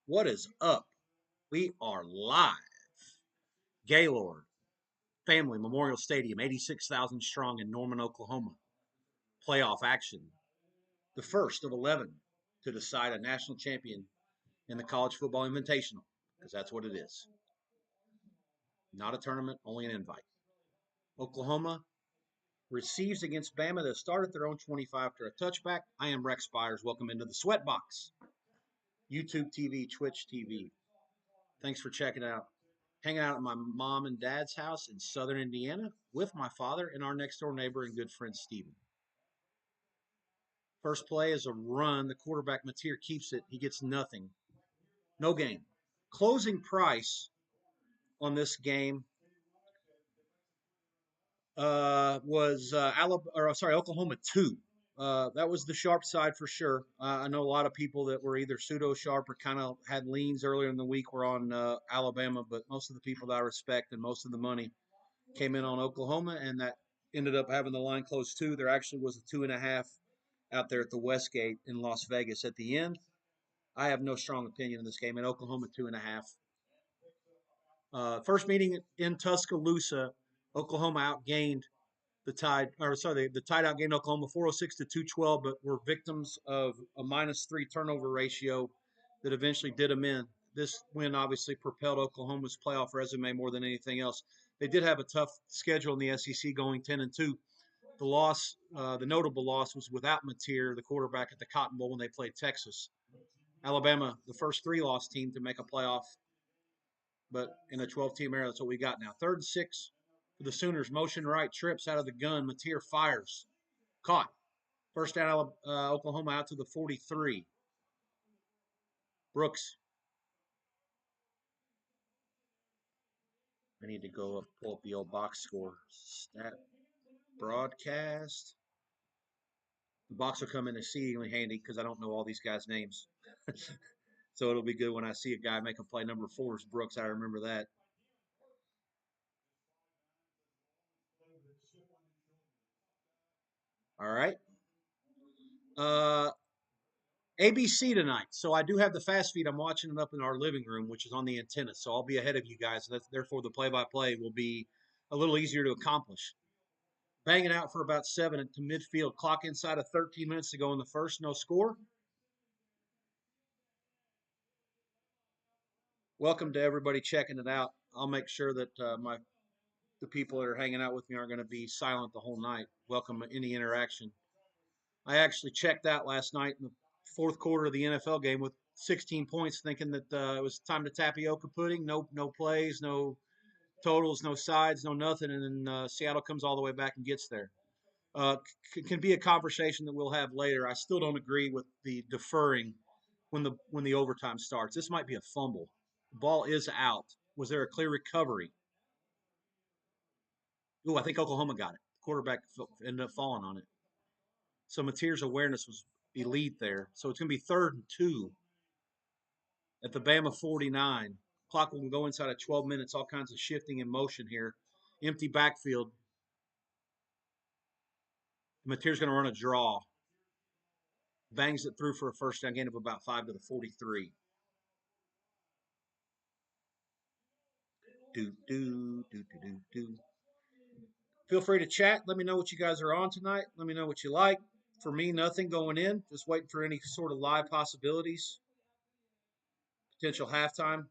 What is up? We are live. Gaylord Family Memorial Stadium, 86,000 strong in Norman, Oklahoma. Playoff action. The first of 11 to decide a national champion in the College Football Invitational, because that's what it is. Not a tournament, only an invite. Oklahoma receives against Bama. They start at their own 25 after a touchback. I am Rex Byers. Welcome into the SWEATBOX. YouTube TV, Twitch TV. Thanks for checking out. Hanging out at my mom and dad's house in southern Indiana with my father and our next door neighbor and good friend Steven. First play is a run. The quarterback Mateer keeps it. He gets nothing. No gain. Closing price on this game was Oklahoma 2. That was the sharp side for sure. I know a lot of people that were either pseudo sharp or kind of had leans earlier in the week were on Alabama, but most of the people that I respect and most of the money came in on Oklahoma, and that ended up having the line close 2. There actually was a 2.5 out there at the Westgate in Las Vegas at the end. I have no strong opinion in this game. In Oklahoma, 2.5. First meeting in Tuscaloosa, Oklahoma outgained the Tide outgained Oklahoma 406 to 212, but were victims of a -3 turnover ratio that eventually did them in. This win obviously propelled Oklahoma's playoff resume more than anything else. They did have a tough schedule in the SEC, going 10-2. The notable loss was without Mateer, the quarterback, at the Cotton Bowl when they played Texas. Alabama, the first 3-loss team to make a playoff, but in a 12-team era, that's what we got now. 3rd and 6 for the Sooners. Motion right, trips out of the gun. Mateer fires. Caught. First down, Oklahoma out to the 43. Brooks. I need to go pull up the old box score. Stat broadcast. The box will come in exceedingly handy because I don't know all these guys' names. So it'll be good when I see a guy make a play. Number 4 is Brooks. I remember that. All right. ABC tonight. So I do have the fast feed. I'm watching it up in our living room, which is on the antenna. So I'll be ahead of you guys. Therefore, the play-by-play will be a little easier to accomplish. Banging out for about 7 to midfield. Clock inside of 13 minutes to go in the first. No score. Welcome to everybody checking it out. I'll make sure that the people that are hanging out with me aren't going to be silent the whole night. Welcome any interaction. I actually checked out last night in the fourth quarter of the NFL game with 16 points, thinking that it was time to tapioca pudding. No plays, no totals, no sides, no nothing, and then Seattle comes all the way back and gets there. Can be a conversation that we'll have later. I still don't agree with the deferring when the overtime starts. This might be a fumble. The ball is out. Was there a clear recovery? Ooh, I think Oklahoma got it. The quarterback ended up falling on it. So Mateer's awareness was elite there. So it's going to be 3rd and 2 at the Bama 49. Clock will go inside of 12 minutes. All kinds of shifting and motion here. Empty backfield. Mateer's going to run a draw. Bangs it through for a first down gain of about 5 to the 43. Do. Feel free to chat. Let me know what you guys are on tonight. Let me know what you like. For me, nothing going in. Just waiting for any sort of live possibilities. Potential halftime.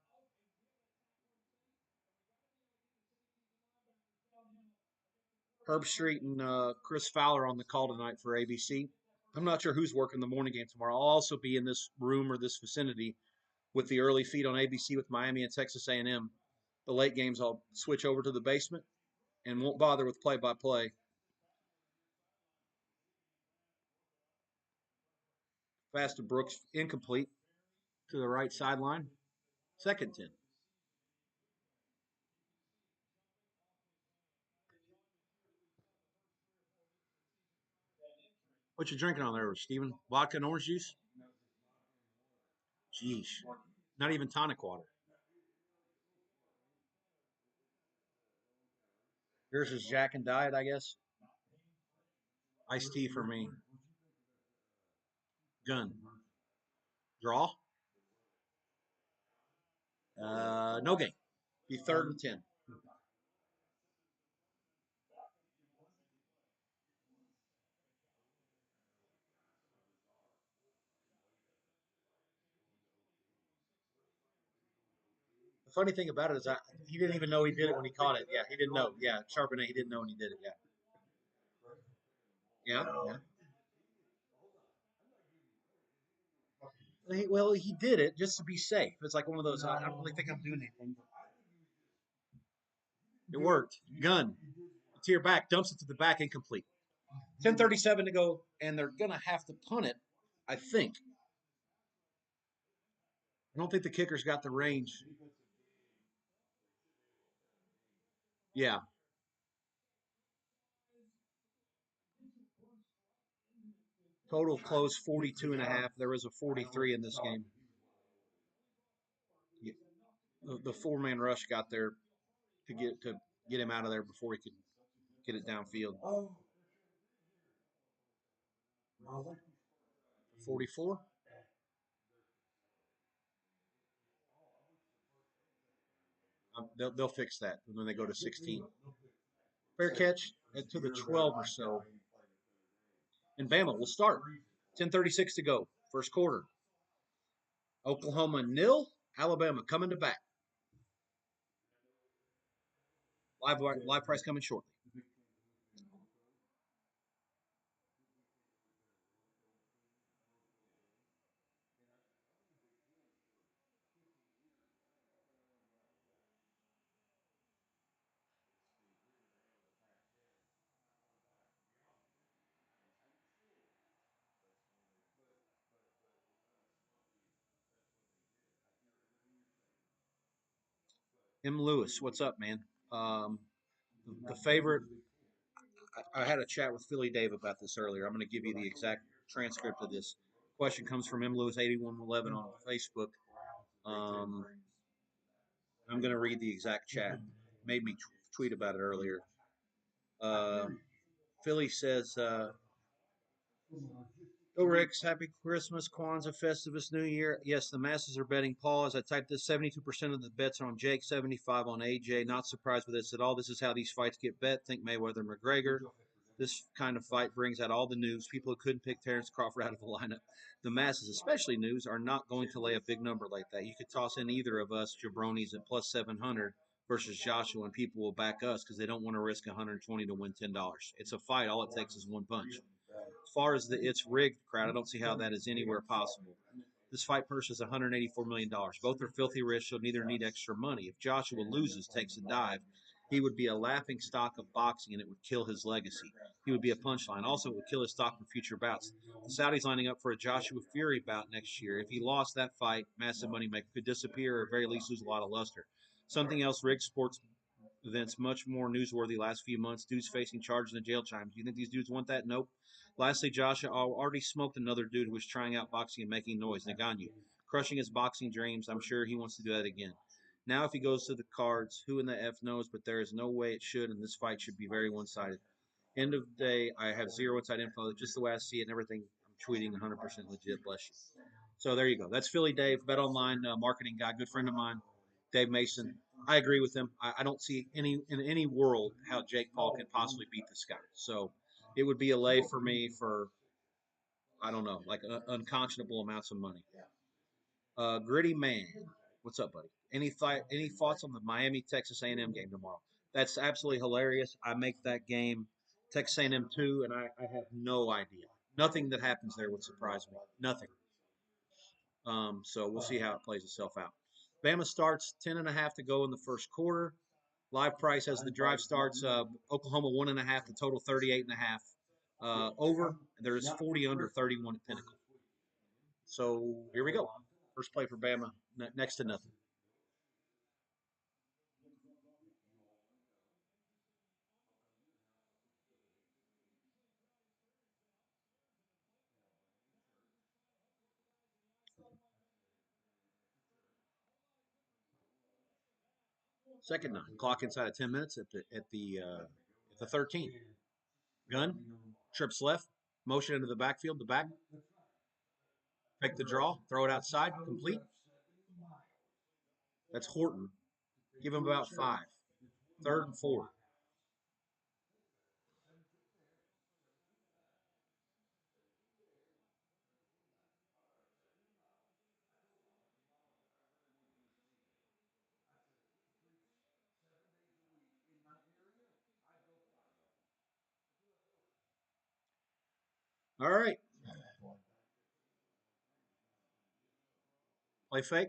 Herb Street and Chris Fowler on the call tonight for ABC. I'm not sure who's working the morning game tomorrow. I'll also be in this room or this vicinity with the early feed on ABC with Miami and Texas A&M. The late games I'll switch over to the basement and won't bother with play-by-play. Pass to Brooks, incomplete to the right sideline. 2nd and 10. What you drinking on there, Steven? Vodka and orange juice? Jeez. Not even tonic water. Yours is Jack and Diet, I guess. Iced tea for me. Gun. Draw. No gain. Be 3rd and 10. The funny thing about it is he didn't even know he did it when he caught it. Yeah, he didn't know. Yeah, Charbonnet, he didn't know when he did it. Yeah. Yeah. Yeah. Well, he did it just to be safe. It's like one of those, I don't really think I'm doing anything. It worked. Gun to your back, dumps it to the back, incomplete. 10:37 to go, and they're going to have to punt it, I think. I don't think the kicker's got the range. Yeah. Total close 42 and a half. There was a 43 in this game. The four-man rush got there to get him out of there before he could get it downfield. 44. They'll fix that when they go to 16. Fair catch to the 12 or so. And Bama will start. 10:36 to go. First quarter. Oklahoma nil. Alabama coming to bat. Live price coming shortly. M. Lewis, what's up, man? Um, the favorite. I had a chat with Philly Dave about this earlier. I'm going to give you the exact transcript of this. Question comes from M. Lewis 8111 on Facebook. Um, I'm going to read the exact chat. Made me tweet about it earlier. Uh, Philly says, "Go Ricks, happy Christmas, Kwanzaa, Festivus, New Year. Yes, the masses are betting Paul. As I typed this, 72% of the bets are on Jake, 75 on AJ. Not surprised with this at all. This is how these fights get bet. Think Mayweather and McGregor. This kind of fight brings out all the news. People who couldn't pick Terrence Crawford out of the lineup. The masses, especially news, are not going to lay a big number like that. You could toss in either of us jabronis at plus 700 versus Joshua, and people will back us because they don't want to risk 120 to win $10. It's a fight. All it takes is one punch. As far as the it's rigged crowd, I don't see how that is anywhere possible. This fight purse is $184 million. Both are filthy rich, so neither need extra money. If Joshua loses, takes a dive, he would be a laughing stock of boxing, and it would kill his legacy. He would be a punchline. Also, it would kill his stock for future bouts. The Saudis lining up for a Joshua Fury bout next year. If he lost that fight, massive money maker could disappear or at very least lose a lot of luster. Something else, rigged sports events much more newsworthy last few months. Dudes facing charges and jail time. Do you think these dudes want that? Nope. Lastly, Joshua already smoked another dude who was trying out boxing and making noise, Nagano, crushing his boxing dreams. I'm sure he wants to do that again. Now, if he goes to the cards, who in the F knows, but there is no way it should, and this fight should be very one sided. End of the day, I have zero inside info, just the way I see it and everything. I'm tweeting 100% legit. Bless you. So there you go. That's Philly Dave, Bet Online marketing guy, good friend of mine, Dave Mason. I agree with him. I don't see in any world how Jake Paul can possibly beat this guy. So it would be a lay for me for I don't know, like unconscionable amounts of money. Gritty man, what's up, buddy? Any thoughts on the Miami Texas A&M game tomorrow? That's absolutely hilarious. I make that game Texas A&M 2, and I have no idea. Nothing that happens there would surprise me. Nothing. So we'll see how it plays itself out. Bama starts 10 and a half to go in the first quarter. Live price as the drive starts. Oklahoma 1.5. The total 38.5. Over. There's 40 under 31 at Pinnacle. So here we go. First play for Bama. Next to nothing. Second 9. Clock inside of 10 minutes at the 13. Gun. Trips left. Motion into the backfield. The back. Take the draw. Throw it outside. Complete. That's Horton. Give them about 5. Third and 4. All right. Play fake.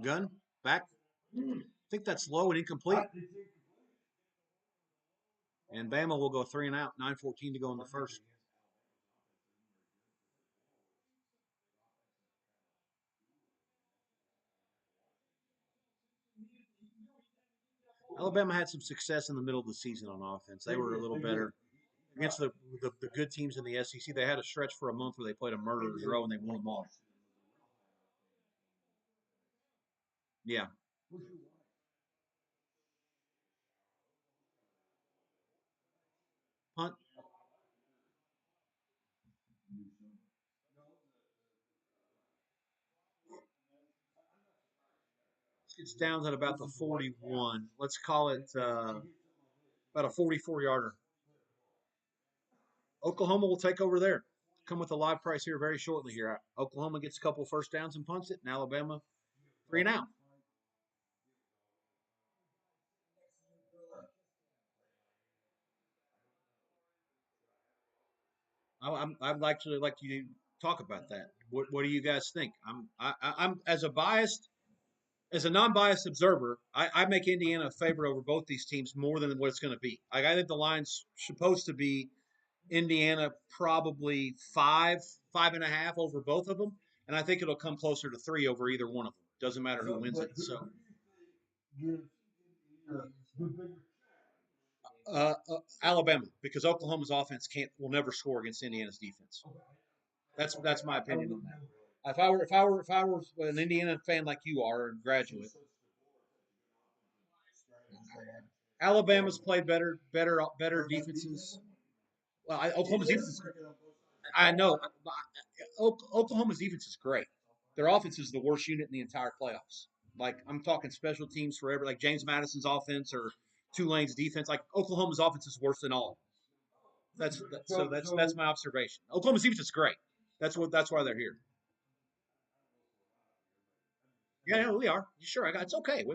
Gun. Back. I think that's low and incomplete. And Bama will go 3 and out. 9:14 to go in the first. Alabama had some success in the middle of the season on offense. They were a little better against the good teams in the SEC. They had a stretch for a month where they played a murderer's row and they won them all. Yeah. Punt gets down at about the 41. Let's call it about a 44-yarder. Oklahoma will take over there. Come with a live price here very shortly here. Oklahoma gets a couple first downs and punts it, and Alabama 3 and out. I'd like to talk about that. What do you guys think? I'm as a non-biased observer, I make Indiana a favorite over both these teams more than what it's going to be. Like I think the line's supposed to be Indiana probably 5.5 over both of them, and I think it'll come closer to 3 over either one of them. Doesn't matter who wins it. So, Alabama, because Oklahoma's offense will never score against Indiana's defense. That's my opinion on that. If I were an Indiana fan like you are, a graduate, Alabama's played better defenses. Well, Oklahoma's defense. I know Oklahoma's defense is great. Their offense is the worst unit in the entire playoffs. Like I'm talking special teams forever. Like James Madison's offense or Tulane's defense. Like Oklahoma's offense is worse than all. That's my observation. Oklahoma's defense is great. That's why they're here. Yeah, no, we are. Sure, it's okay.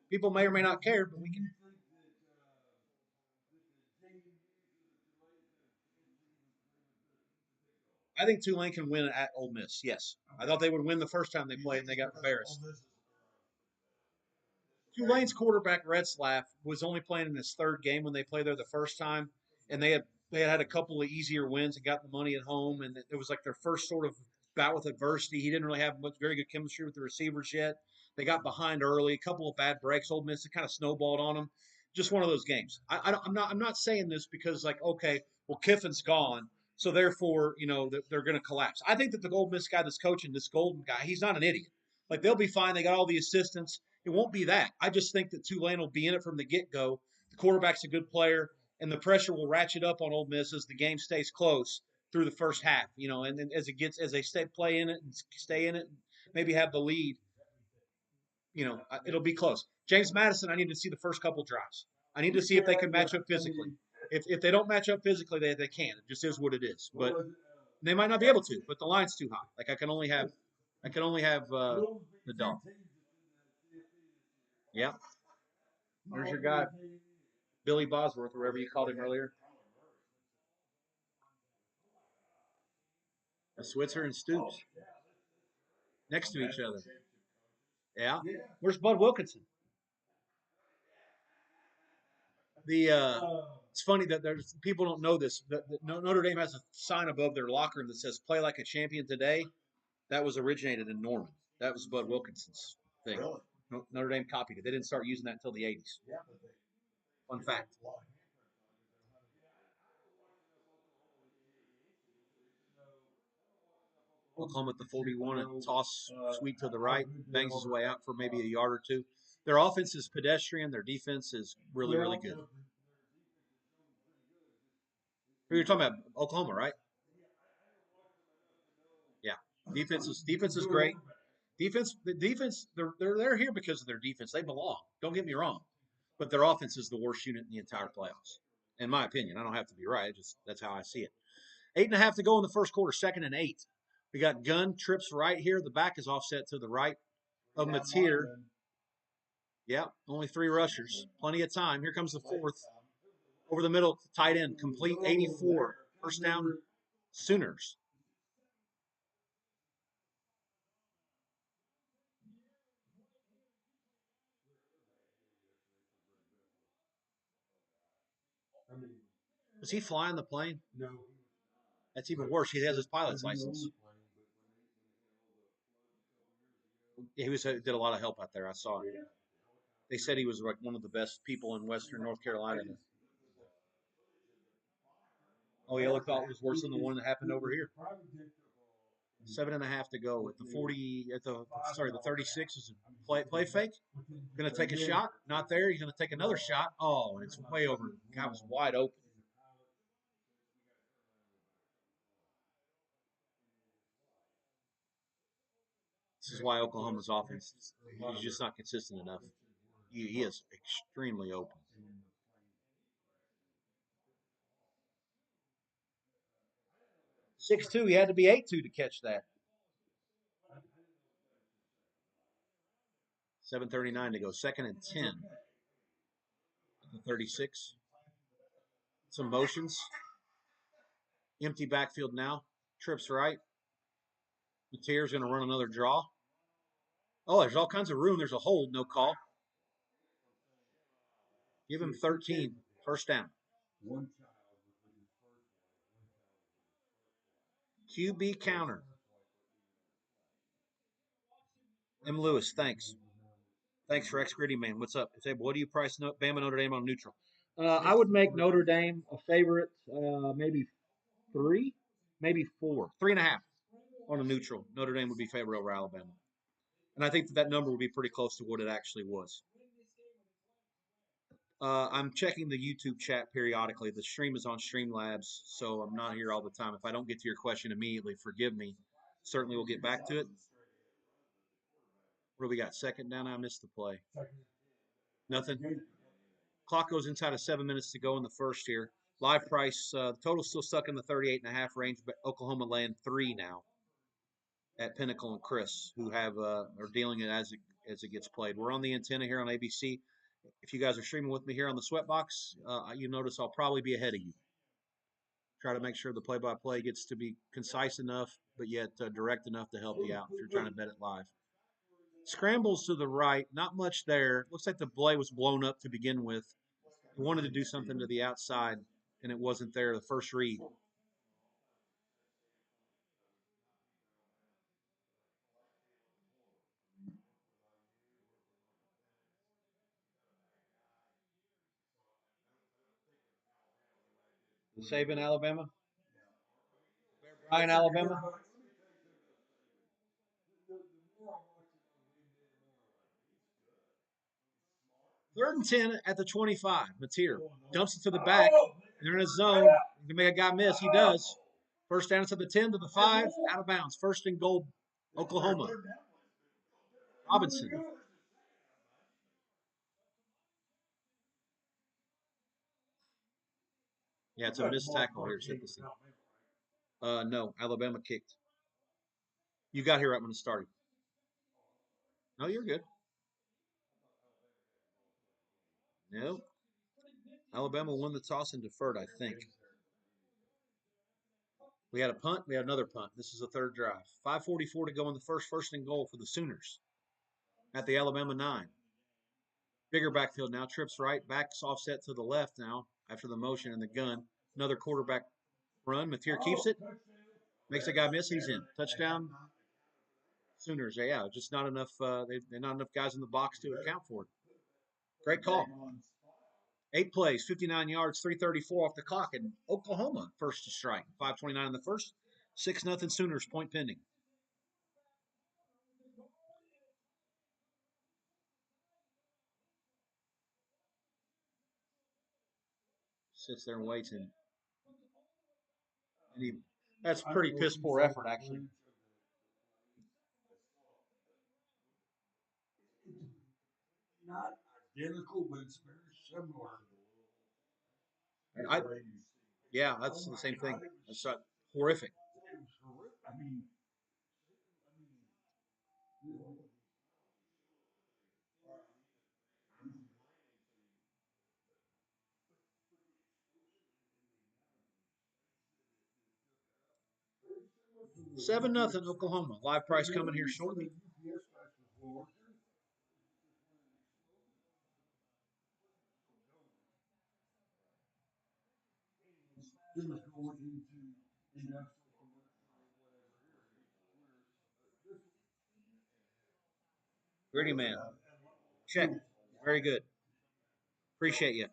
People may or may not care, but we can. I think Tulane can win at Ole Miss. Yes, I thought they would win the first time they played, and they got embarrassed. Tulane's quarterback Retzlaff was only playing in his third game when they played there the first time, and they had a couple of easier wins and got the money at home, and it was like their first sort of bout with adversity. He didn't really have much very good chemistry with the receivers yet. They got behind early, a couple of bad breaks. Ole Miss it kind of snowballed on them. Just one of those games. I'm not saying this because like okay, well Kiffin's gone, so therefore they're going to collapse. I think that the Ole Miss guy that's coaching this Golden guy, he's not an idiot. Like they'll be fine. They got all the assistants. It won't be that. I just think that Tulane will be in it from the get go. The quarterback's a good player, and the pressure will ratchet up on Ole Miss as the game stays close through the first half. And then as they play in it and stay in it, and maybe have the lead. It'll be close. James Madison, I need to see the first couple drives. I need to see if they can match up physically. If they don't match up physically, they can't. It just is what it is. But they might not be able to. But the line's too high. Like I can only have the dog. Yeah. There's your guy, Billy Bosworth, or whatever you called him earlier. Switzer and Stoops next to each other. Yeah. Where's Bud Wilkinson? It's funny that there's people don't know this. That Notre Dame has a sign above their locker room that says "Play like a champion today." That was originated in Norman. That was Bud Wilkinson's thing. Notre Dame copied it. They didn't start using that until the '80s. Fun fact. Oklahoma at the 41 and toss Sweet to the right, bangs his way out for maybe a yard or two. Their offense is pedestrian. Their defense is really, really good. You're talking about Oklahoma, right? Yeah. Defense is great. The defense, they're here because of their defense. They belong. Don't get me wrong, but their offense is the worst unit in the entire playoffs, in my opinion. I don't have to be right. Just that's how I see it. 8.5 to go in the first quarter. 2nd and 8. We got gun trips right here. The back is offset to the right of Mateer. Yeah, only 3 rushers. Plenty of time. Here comes the fourth. Over the middle, tight end, complete 84. First down, Sooners. Was he flying the plane? That's even worse. He has his pilot's license. He did a lot of help out there. I saw it. They said he was like one of the best people in Western North Carolina. Oh, yeah, look, it was worse than the one that happened over here. 7.5 to go at the 40. The 36 is a play fake. Going to take a shot. Not there. He's going to take another shot. Oh, and it's way over. The guy was wide open. This is why Oklahoma's offense, he's just not consistent enough. He is extremely open. 6'2", he had to be 8'2" to catch that. 7:39 to go. 2nd and 10. The 36. Some motions. Empty backfield now. Trips right. Mateer's going to run another draw. Oh, there's all kinds of room. There's a hold. No call. Give him 13. First down. QB counter. M. Lewis, thanks. Thanks for X-Gritty Man. What's up? Say, what do you price Bama Notre Dame on neutral? I would make Notre Dame a favorite, maybe 3, maybe 4, 3.5 on a neutral. Notre Dame would be favorite over Alabama. And I think that number would be pretty close to what it actually was. I'm checking the YouTube chat periodically. The stream is on Streamlabs, so I'm not here all the time. If I don't get to your question immediately, forgive me. Certainly we'll get back to it. What do we got? 2nd down. I missed the play. Nothing. Clock goes inside of 7 minutes to go in the first here. Live price, total still stuck in the 38.5 range, but Oklahoma laying 3 now at Pinnacle and Chris, who are dealing it as it gets played. We're on the antenna here on ABC. If you guys are streaming with me here on the SWEATBOX, you notice I'll probably be ahead of you. Try to make sure the play-by-play gets to be concise enough, but yet direct enough to help you out if you're trying to bet it live. Scrambles to the right, not much there. Looks like the play was blown up to begin with. He wanted to do something to the outside, and it wasn't there the first read. Saban, Alabama. Ryan, Alabama. 3rd and 10 at the 25. Mateer dumps it to the back. They're in a zone. You can make a guy miss. He does. First down, it's at the 10 to the 5. Out of bounds. 1st and goal, Oklahoma. Robinson. Yeah, it's a missed tackle here. No, Alabama kicked. You got here right when it started. No, you're good. No. Alabama won the toss and deferred, I think. We had a punt. We had another punt. This is the 3rd drive. 5:44 to go in the first and goal for the Sooners at the Alabama 9. Bigger backfield now. Trips right. Backs offset to the left now after the motion and the gun. Another quarterback run. Mateer keeps it. Makes a guy miss. He's in. Touchdown. Sooners. Yeah, just not enough. There's not enough guys in the box to account for it. Great call. 8 plays, 59 yards, 3:34 off the clock, and Oklahoma first to strike. 5:29 in the first. 6-0 Sooners. Point pending. Sits there and waits, and that's pretty piss poor effort, actually. I, yeah, that's the same thing. That's horrific. 7-0 Oklahoma. Live price coming here shortly. Gritty man. Check. Very good. Appreciate you.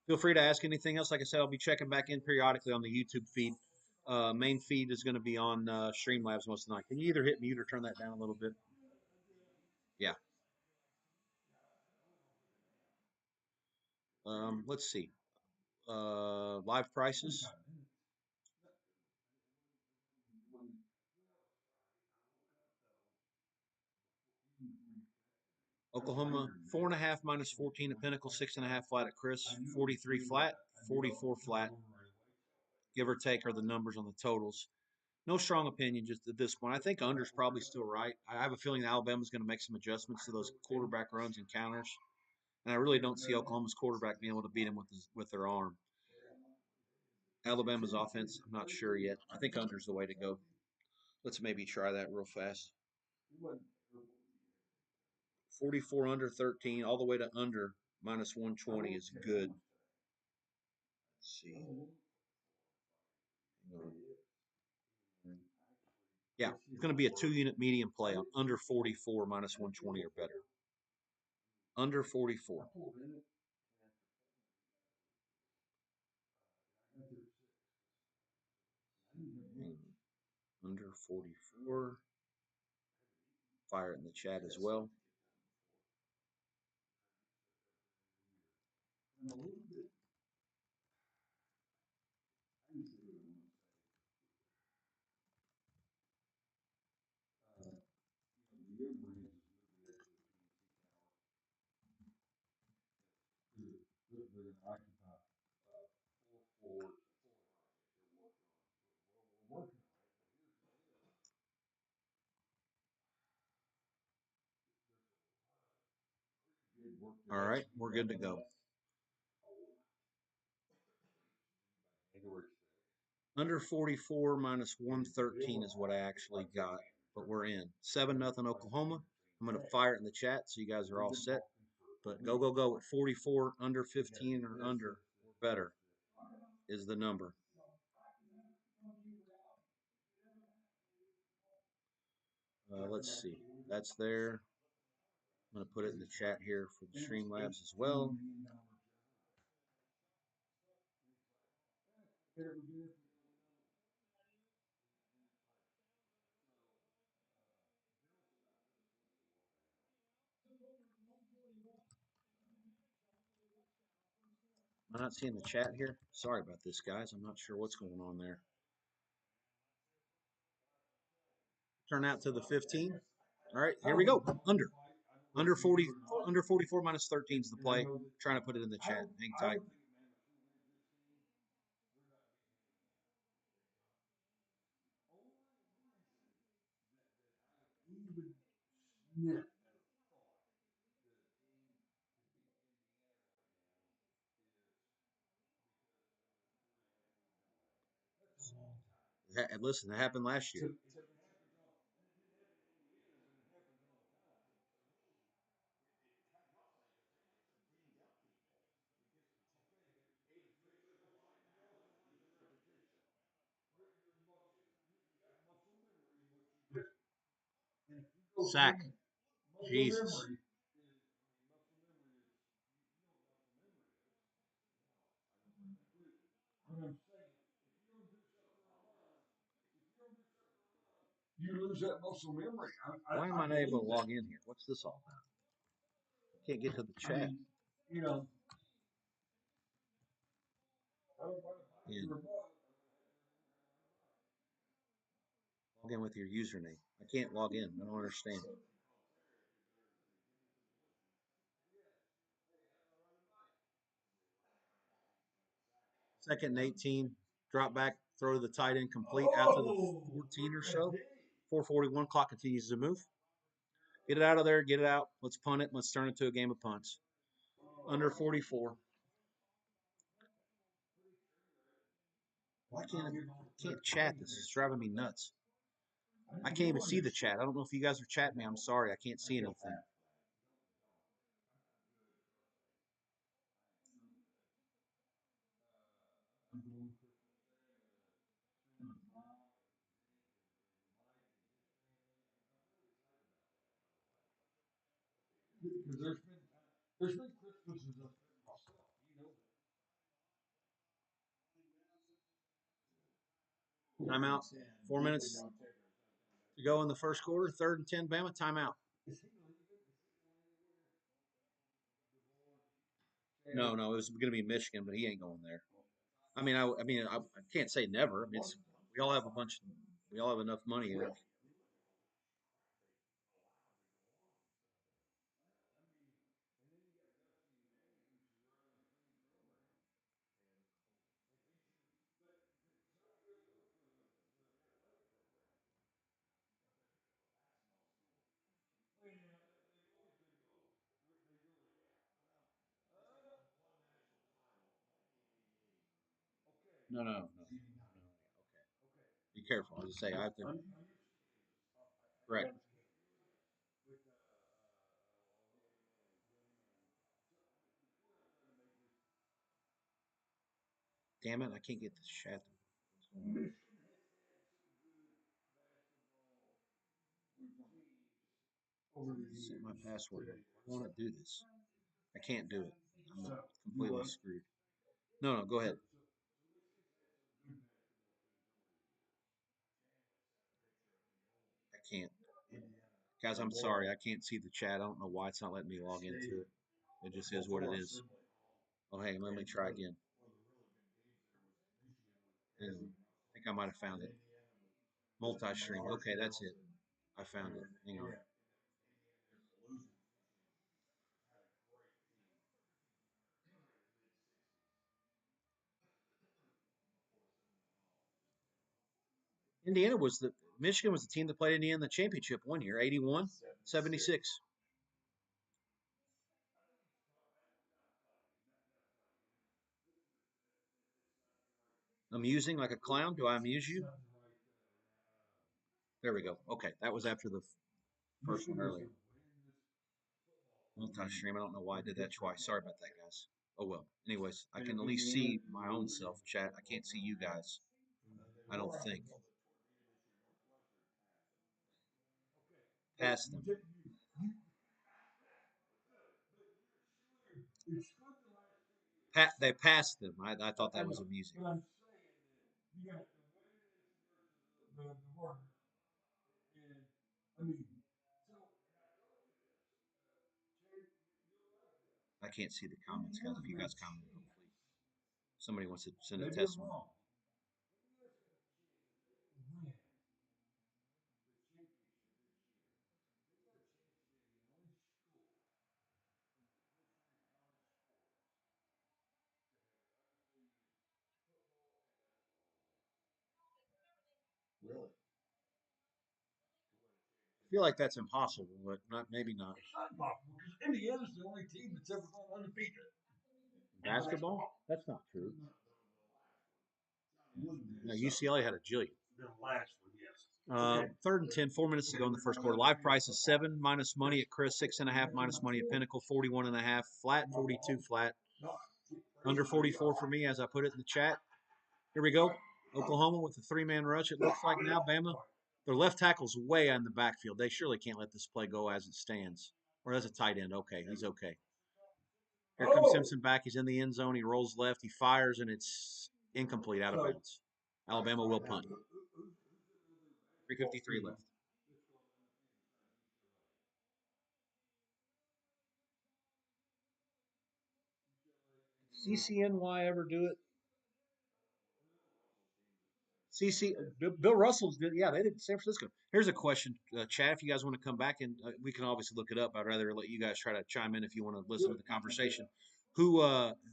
Feel free to ask anything else. Like I said, I'll be checking back in periodically on the YouTube feed. Main feed is going to be on Streamlabs most of the night. Can you either hit mute or turn that down a little bit? Yeah. Let's see. Live prices. Oklahoma 4.5 minus 14 at Pinnacle, 6.5 flat at Chris, 43 flat, 44 flat. Give or take are the numbers on the totals. No strong opinion just at this point. I think under's probably still right. I have a feeling Alabama's going to make some adjustments to those quarterback runs and counters, and I really don't see Oklahoma's quarterback being able to beat him with their arm. Alabama's offense, I'm not sure yet. I think under's the way to go. Let's maybe try that real fast. 44 under 13, all the way to under minus 120 is good. Let's see. Yeah, it's going to be a 2-unit medium play on under 44 minus 120 or better. Under 44. Under 44. Fire it in the chat as well. All right, we're good to go. Under 44 minus 113 is what I actually got, but we're in. 7-0 Oklahoma. I'm going to fire it in the chat so you guys are all set. But go at 44, under 15 or under or better is the number. Let's see. That's there. I'm going to put it in the chat here for the Streamlabs as well. I'm not seeing the chat here. Sorry about this, guys. I'm not sure what's going on there. Turn out to the 15. All right, here we go. Under 40, under 44 minus 13 is the play. Trying to put it in the chat. Hang tight. Listen, that happened last year. Sack. Jesus. Why am I not able to log in here? What's this all about? I can't get to the chat. In. Log in with your username. I can't log in. I don't understand. 2nd and 18. Drop back, throw to the tight end complete out to the 14 or so. 4:41, clock continues to move. Get it out of there, get it out. Let's punt it. Let's turn it to a game of punts. Under 44. Why can't chat this? It's driving me nuts. I can't even see the chat. I don't know if you guys are chatting me. I'm sorry. I can't see anything. Timeout. 4 minutes to go in the first quarter. 3rd and 10, Bama. Timeout. No, it was going to be Michigan, but he ain't going there. I can't say never. I mean, we all have we all have enough money. No. Okay. Be careful. I just say I have to. Correct. Damn it! I can't get this chat. Set my password. I want to do this. I can't do it. I'm completely screwed. No. Go ahead. I can't. Guys, I'm sorry. I can't see the chat. I don't know why it's not letting me log into it. It just is what it is. Oh, hey, let me try again. I think I might have found it. Multi-stream. Okay, that's it. I found it. Hang on. Indiana was the Michigan was the team that played Indiana in the championship one year, 81-76. Amusing like a clown. Do I amuse you? There we go. Okay, that was after the first one earlier. Multi-stream. I don't know why I did that twice. Sorry about that, guys. Oh well. Anyways, I can at least see my own self chat. I can't see you guys. I don't think. Pass them. They passed them. I thought that was amusing. I can't see the comments, guys. If you guys comment, hopefully somebody wants to send a test one. I feel like that's impossible, but not maybe not. Basketball? That's not true. No, UCLA had a jillion. 3rd and 10, 4 minutes to go in the first quarter. Live price is 7 minus money at Chris, 6.5 minus money at Pinnacle, 41.5 flat, 42 flat. Under 44 for me, as I put it in the chat. Here we go. Oklahoma with the 3-man rush. It looks like now Bama. Their left tackle's way in the backfield. They surely can't let this play go as it stands. Or as a tight end. Okay, he's okay. Here comes Simpson back. He's in the end zone. He rolls left. He fires, and it's incomplete, out of bounds. Alabama will punt. 3:53 left. CCNY ever do it? Bill Russell's did. Yeah, they did San Francisco. Here's a question, Chad. If you guys want to come back, and we can obviously look it up. I'd rather let you guys try to chime in if you want to listen to the conversation. Who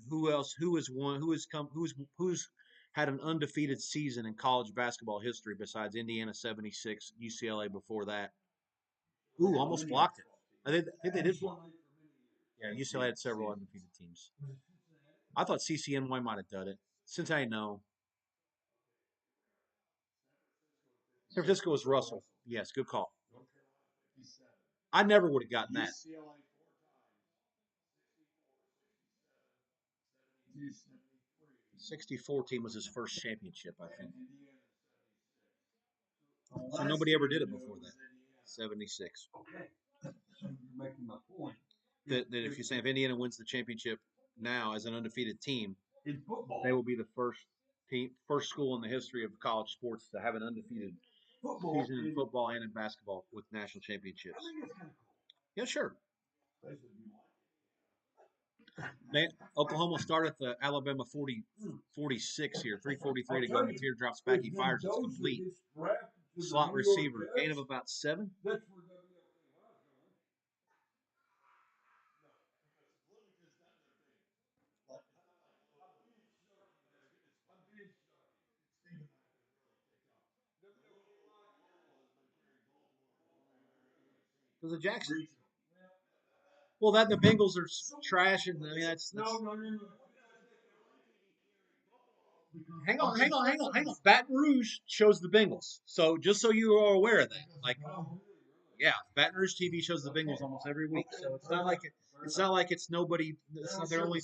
who else who has won who's had an undefeated season in college basketball history besides Indiana 76, UCLA before that? Ooh, almost blocked it. I think they did block. Yeah, UCLA had several undefeated teams. I thought CCNY might have done it. Cincinnati, no. San Francisco was Russell. Yes, good call. I never would have gotten that. 64 team was his first championship, I think. So nobody ever did it before that. 76. That if you say if Indiana wins the championship now as an undefeated team, they will be the first school in the history of college sports to have an undefeated season in football and in basketball with national championships. Yeah, sure. Oklahoma will start at the Alabama 46 here, 3:43 to go. Mateer drops back. He fires. It's complete. Slot receiver, gain of about 7. Because the Jackson. Well, that the Bengals are trash, and I mean that's hang on. Baton Rouge shows the Bengals, so just so you are aware of that. Like, yeah, Baton Rouge TV shows the Bengals almost every week, so it's not like it's nobody. It's not their only.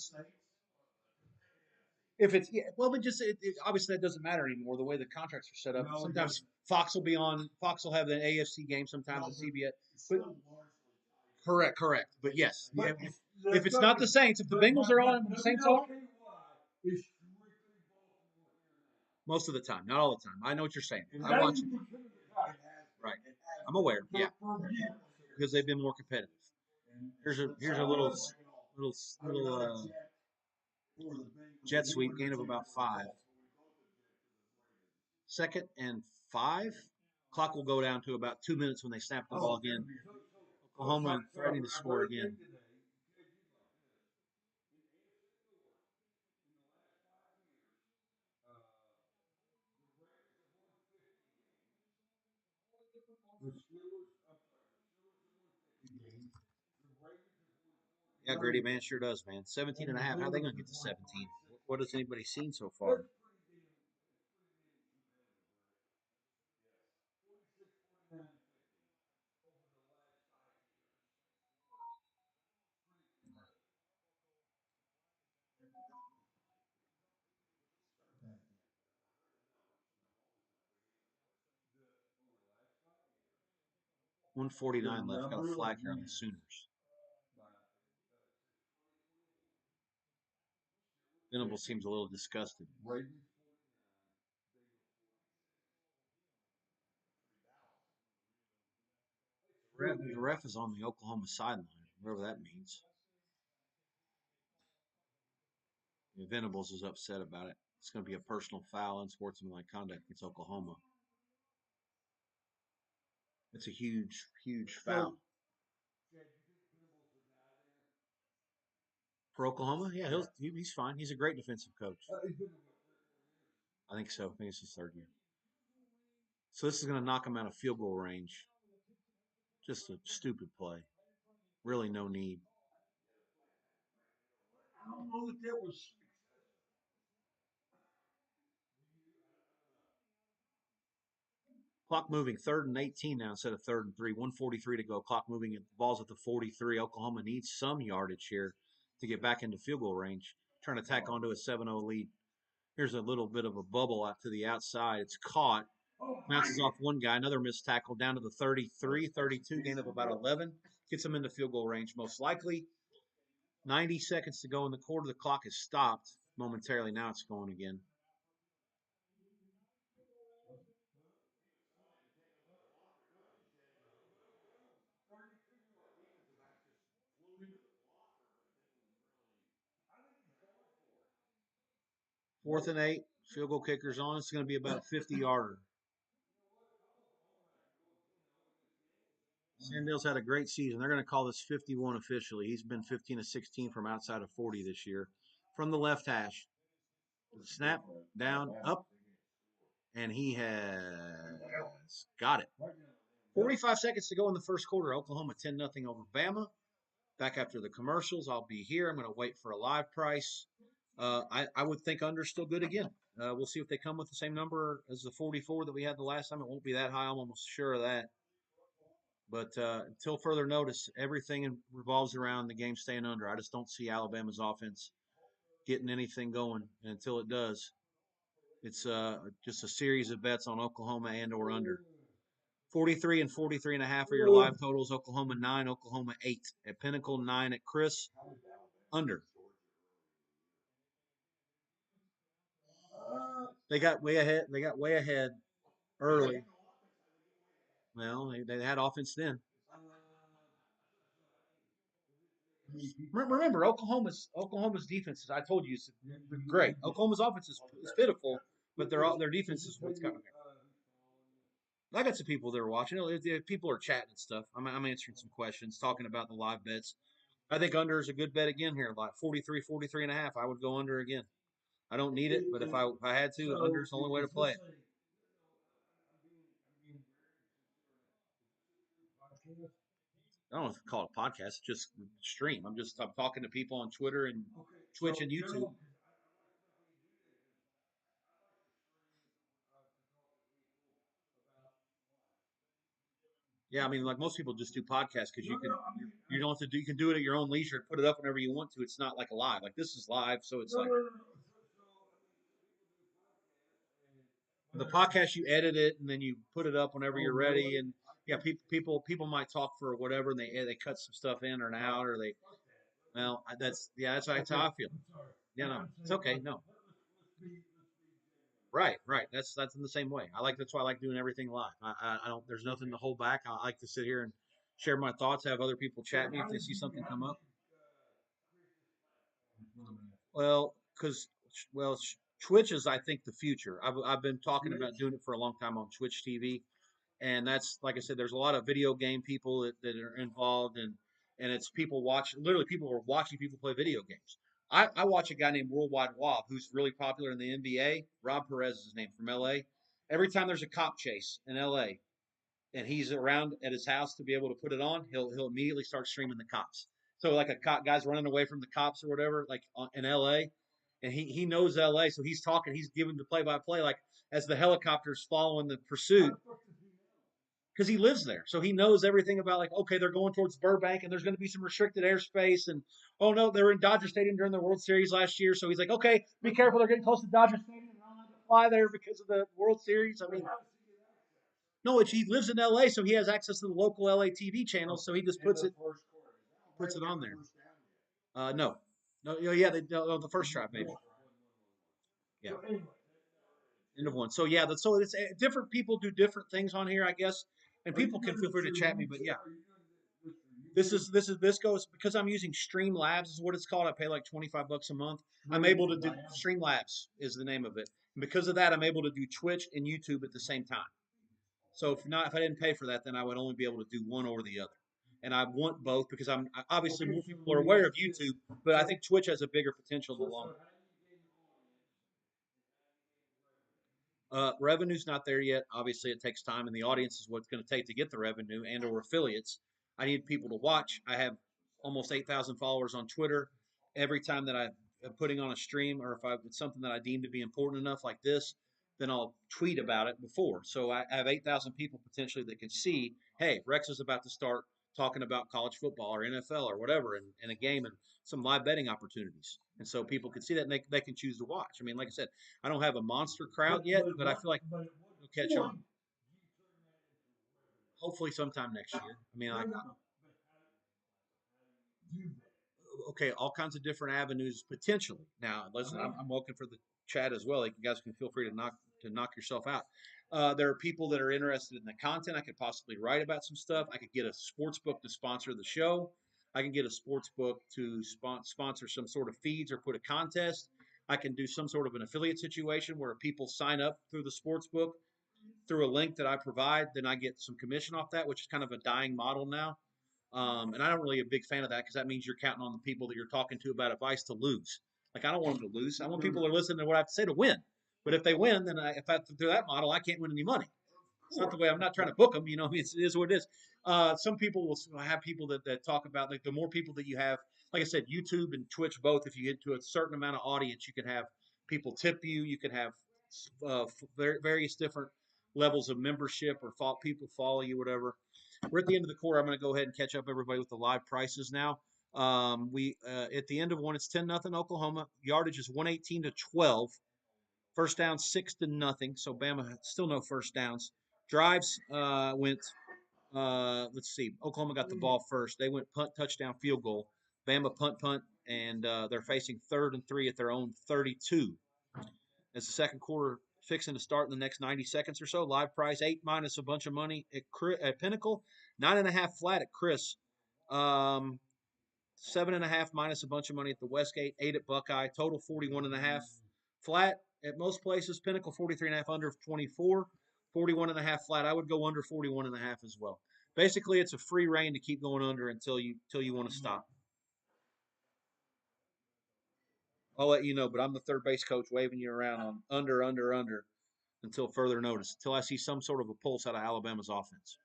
If it's yeah, well, but just obviously that doesn't matter anymore. The way the contracts are set up, sometimes Fox will be on. Fox will have an AFC game sometimes on CBS. But correct. But yes, if it's not the Saints, if the Bengals are on and the Saints are, most of the time, not all the time. I know what you're saying. I watch it. Right. I'm aware. Yeah, because they've been more competitive. Here's a little jet sweep gain of about 5. Second and 5. Clock will go down to about 2 minutes when they snap the ball again. Oklahoma threatening to score again. Yeah, Grady, man, sure does, man. 17 and a half. How are they going to get to 17? What has anybody seen so far? .149 left. Got a flag here on the Sooners. Venable seems a little disgusted. The ref is on the Oklahoma sideline, whatever that means. Venables is upset about it. It's going to be a personal foul and sportsmanlike conduct against Oklahoma. It's a huge foul. For Oklahoma, yeah, he's fine. He's a great defensive coach. I think so. I think it's his 3rd year. So this is going to knock him out of field goal range. Just a stupid play. Really no need. I don't know that that was. Clock moving, 3rd and 18 now instead of 3rd and 3. 1:43 to go. Clock moving. Ball's at the 43. Oklahoma needs some yardage here to get back into field goal range. Trying to tack onto a 7-0 lead. Here's a little bit of a bubble out to the outside. It's caught. Bounces off one guy. Another missed tackle down to the 33, 32. Gain of about 11. Gets him into field goal range most likely. 90 seconds to go in the quarter. The clock has stopped momentarily. Now it's going again. Fourth and 8. Field goal kicker's on. It's going to be about a 50-yarder. Sandale's had a great season. They're going to call this 51 officially. He's been 15 of 16 from outside of 40 this year. From the left hash, snap, down, up, and he has got it. 45 seconds to go in the first quarter. Oklahoma 10-0 over Bama. Back after the commercials. I'll be here. I'm going to wait for a live price. I would think under's still good again. We'll see if they come with the same number as the 44 that we had the last time. It won't be that high. I'm almost sure of that. But until further notice, everything revolves around the game staying under. I just don't see Alabama's offense getting anything going. And until it does, it's just a series of bets on Oklahoma and or under. 43 and 43.5 are your live totals. Oklahoma 9, Oklahoma 8. At Pinnacle 9 at Chris, under. They got way ahead. They got way ahead early. Well, they had offense then. Remember, Oklahoma's defense. I told you, is great. Oklahoma's offense is pitiful, but their defense is what's got them. I got some people that are watching. People are chatting and stuff. I'm answering some questions, talking about the live bets. I think under is a good bet again here, like 43.5. I would go under again. I don't need it, but if I had to, under is the only way to play it. I don't know if you call it a podcast, it's just stream. I'm talking to people on Twitter and Twitch and YouTube. Yeah, I mean, like most people just do podcasts because you don't have to do you can do it at your own leisure, put it up whenever you want to. It's not like a live. Like this is live, so it's like the podcast you edit it and then you put it up whenever you're ready. And yeah, people might talk for whatever and they cut some stuff in or out or they well that's how I feel. Yeah, no, it's okay. No, right. That's in the same way. That's why I like doing everything live. I don't. There's nothing to hold back. I like to sit here and share my thoughts. Have other people chat me if they see something come up. Well, because well, Twitch is I think the future. I've been talking about doing it for a long time on Twitch TV, and that's like I said. There's a lot of video game people that are involved, and it's people watch. Literally, people are watching people play video games. I watch a guy named Worldwide Wob who's really popular in the NBA. Rob Perez is his name from LA. Every time there's a cop chase in LA, and he's around at his house to be able to put it on, he'll immediately start streaming the cops. So like a cop guy's running away from the cops or whatever, like in L.A. and he knows L.A. So he's talking, he's giving the play by play like as the helicopter's following the pursuit because he lives there. So he knows everything about like okay they're going towards Burbank and there's going to be some restricted airspace and oh no they were in Dodger Stadium during the World Series last year. So he's like okay be careful they're getting close to Dodger Stadium and I'm not going to fly there because of the World Series. I mean no, he lives in L.A., so he has access to the local L.A. TV channels. So he just puts it on there. No, yeah, the first drive maybe. Yeah, end of one. So yeah, so it's different people do different things on here, I guess, and people can feel free to chat me. But yeah, this goes because I'm using Streamlabs is what it's called. I pay like $25 a month. I'm able to do Streamlabs is the name of it. And because of that, I'm able to do Twitch and YouTube at the same time. So if I didn't pay for that, then I would only be able to do one or the other. And I want both because I'm obviously more people are aware of YouTube, but I think Twitch has a bigger potential in the long run. Revenue's not there yet. Obviously, it takes time, and the audience is what's going to take to get the revenue and/or affiliates. I need people to watch. I have almost 8,000 followers on Twitter. Every time that I'm putting on a stream, or if it's something that I deem to be important enough, like this, then I'll tweet about it before. So I have 8,000 people potentially that can see, hey, Rex is about to start talking about college football or NFL or whatever in a game and some live betting opportunities. And so people can see that and they can choose to watch. I mean, like I said, I don't have a monster crowd yet, but I feel like it'll catch on. Hopefully sometime next year. I mean, okay, all kinds of different avenues potentially. Now, listen, I'm looking for the chat as well. Like you guys can feel free to knock yourself out. There are people that are interested in the content. I could possibly write about some stuff. I could get a sports book to sponsor the show. I can get a sports book to sponsor some sort of feeds or put a contest. I can do some sort of an affiliate situation where people sign up through the sports book through a link that I provide, then I get some commission off that, which is kind of a dying model now. And I don't really a big fan of that because that means you're counting on the people that you're talking to about advice to lose. Like I don't want them to lose. I want people to listen to what I have to say to win. But if they win, then if I through that model, I can't win any money. It's not the way I'm not trying to book them. You know, it is what it is. Some people will have people that talk about like the more people that you have, like I said, YouTube and Twitch both. If you get to a certain amount of audience, you can have people tip you. You can have various different levels of membership or people follow you, whatever. We're at the end of the quarter. I'm going to go ahead and catch up everybody with the live prices now. We at the end of one, it's 10-0 Oklahoma. Yardage is 118-12. First down 6-0. So Bama still no first downs. Drives went. Let's see. Oklahoma got the ball first. They went punt, touchdown, field goal. Bama punt, and they're facing 3rd and 3 at their own 32. As the second quarter fixing to start in the next 90 seconds or so. Live price 8 minus a bunch of money at Pinnacle, 9.5 flat at Chris. 7.5 minus a bunch of money at the Westgate, 8 at Buckeye, total 41.5 flat at most places. Pinnacle 43.5 under 24, 41.5 flat. I would go under 41.5 as well. Basically, it's a free reign to keep going under until you want to stop. I'll let you know, but I'm the third base coach waving you around on under until further notice, until I see some sort of a pulse out of Alabama's offense.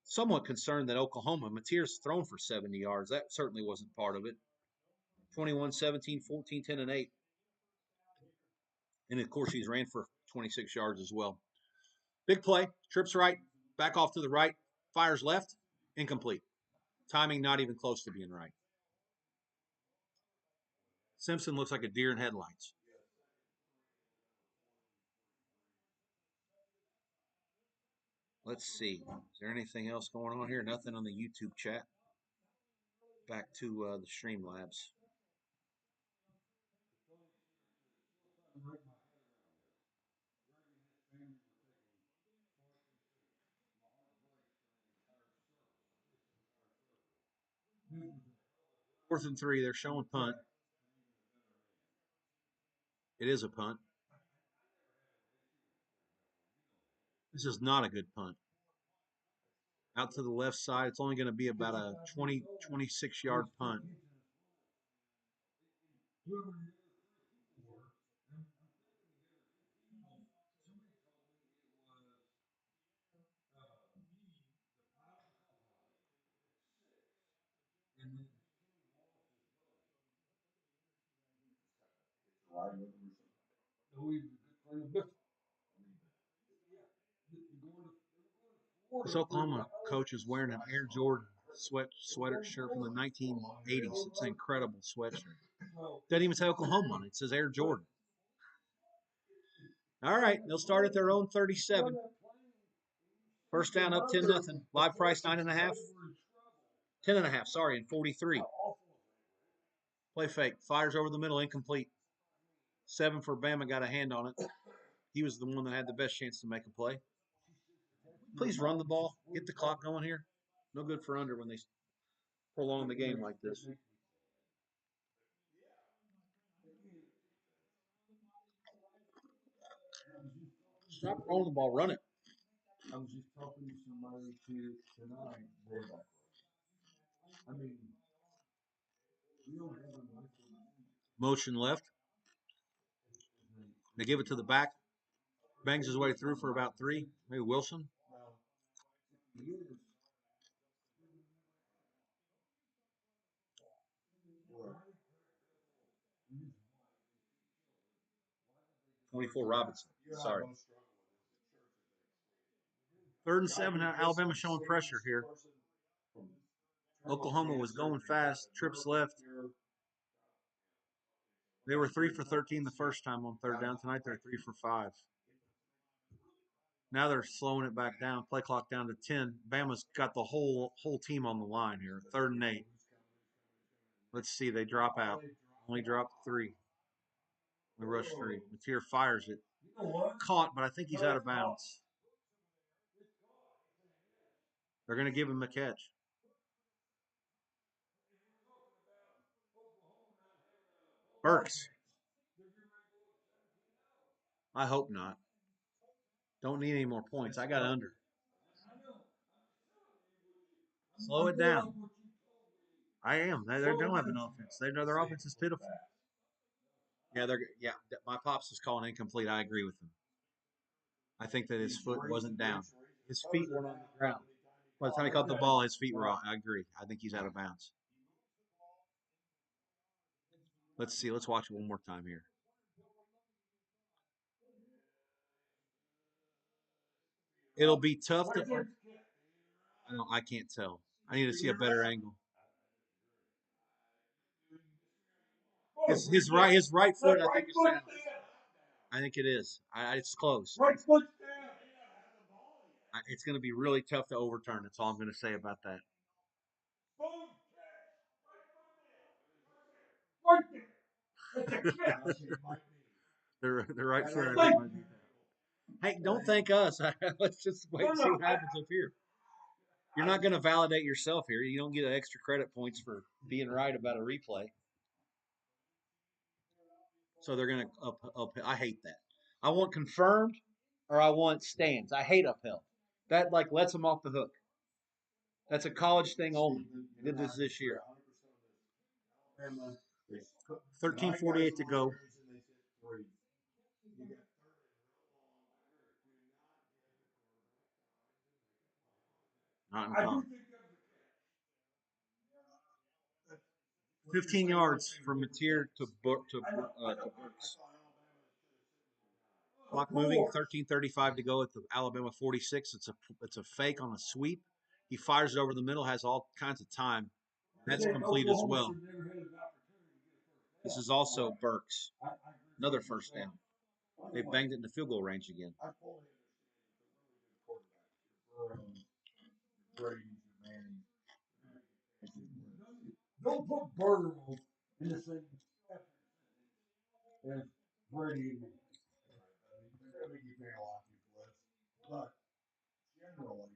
Somewhat concerned that Oklahoma, Mateer's thrown for 70 yards. That certainly wasn't part of it. 21, 17, 14, 10, and 8. And of course, he's ran for 26 yards as well. Big play, trips right, back off to the right, fires left, incomplete. Timing not even close to being right. Simpson looks like a deer in headlights. Let's see. Is there anything else going on here? Nothing on the YouTube chat. Back to the Streamlabs. Fourth and 3, they're showing punt. It is a punt. This is not a good punt. Out to the left side, it's only going to be about a 26-yard punt. This Oklahoma coach is wearing an Air Jordan sweater shirt from the 1980s. It's an incredible sweatshirt. Doesn't even say Oklahoma on it. It says Air Jordan. All right, they'll start at their own 37. First down up 10-0. Live price 9.5. 10.5, sorry, and 43. Play fake. Fires over the middle, incomplete. 7 for Bama, got a hand on it. He was the one that had the best chance to make a play. Please run the ball. Get the clock going here. No good for under when they prolong the game like this. Stop rolling the ball. Run it. I was just talking to somebody tonight. I mean, we don't have enough. Motion left. They give it to the back. Bangs his way through for about 3. Maybe Wilson. He is. 24 Robinson. Sorry. 3rd and 7. Alabama showing pressure here. Oklahoma was going fast. Trips left. They were 3 for 13 the first time on 3rd down. Tonight they're 3 for 5. Now they're slowing it back down. Play clock down to 10. Bama's got the whole team on the line here. 3rd and 8. Let's see. They drop out. Only dropped 3. We rush 3. Mateer fires it. Caught, but I think he's out of bounds. They're going to give him a catch. Burks. I hope not. Don't need any more points. I got under. Slow it down. I am. They don't have an offense. Their offense is pitiful. Yeah. My pops is calling incomplete. I agree with him. I think that his foot wasn't down. His feet weren't on the ground. By the time he caught the ball, his feet were out. I agree. I think he's out of bounds. Let's see. Let's watch it one more time here. It'll be tough to. I can't tell. I need to see a better angle. His right foot I think is down. I think it is. It's close. Right foot down. It's going to be really tough to overturn. That's all I'm going to say about that. Right there. That's a catch. The right foot I think might be down. Hey, don't thank us. Let's just wait and see what happens up here. You're not going to validate yourself here. You don't get extra credit points for being right about a replay. So they're going to up. I hate that. I want confirmed or I want stands. I hate uphill. That like lets them off the hook. That's a college thing only. They did this year. 13:48 to go. Not in time. 15 yards from Mateer to Burks. Clock moving. 13:35 to go at the Alabama 46. It's a fake on a sweep. He fires it over the middle. Has all kinds of time. That's complete as well. This is also Burks. Another first down. They banged it in the field goal range again. Don't put Burrow in the same as Brady and me. They're going to make you pay a lot for this. But generally,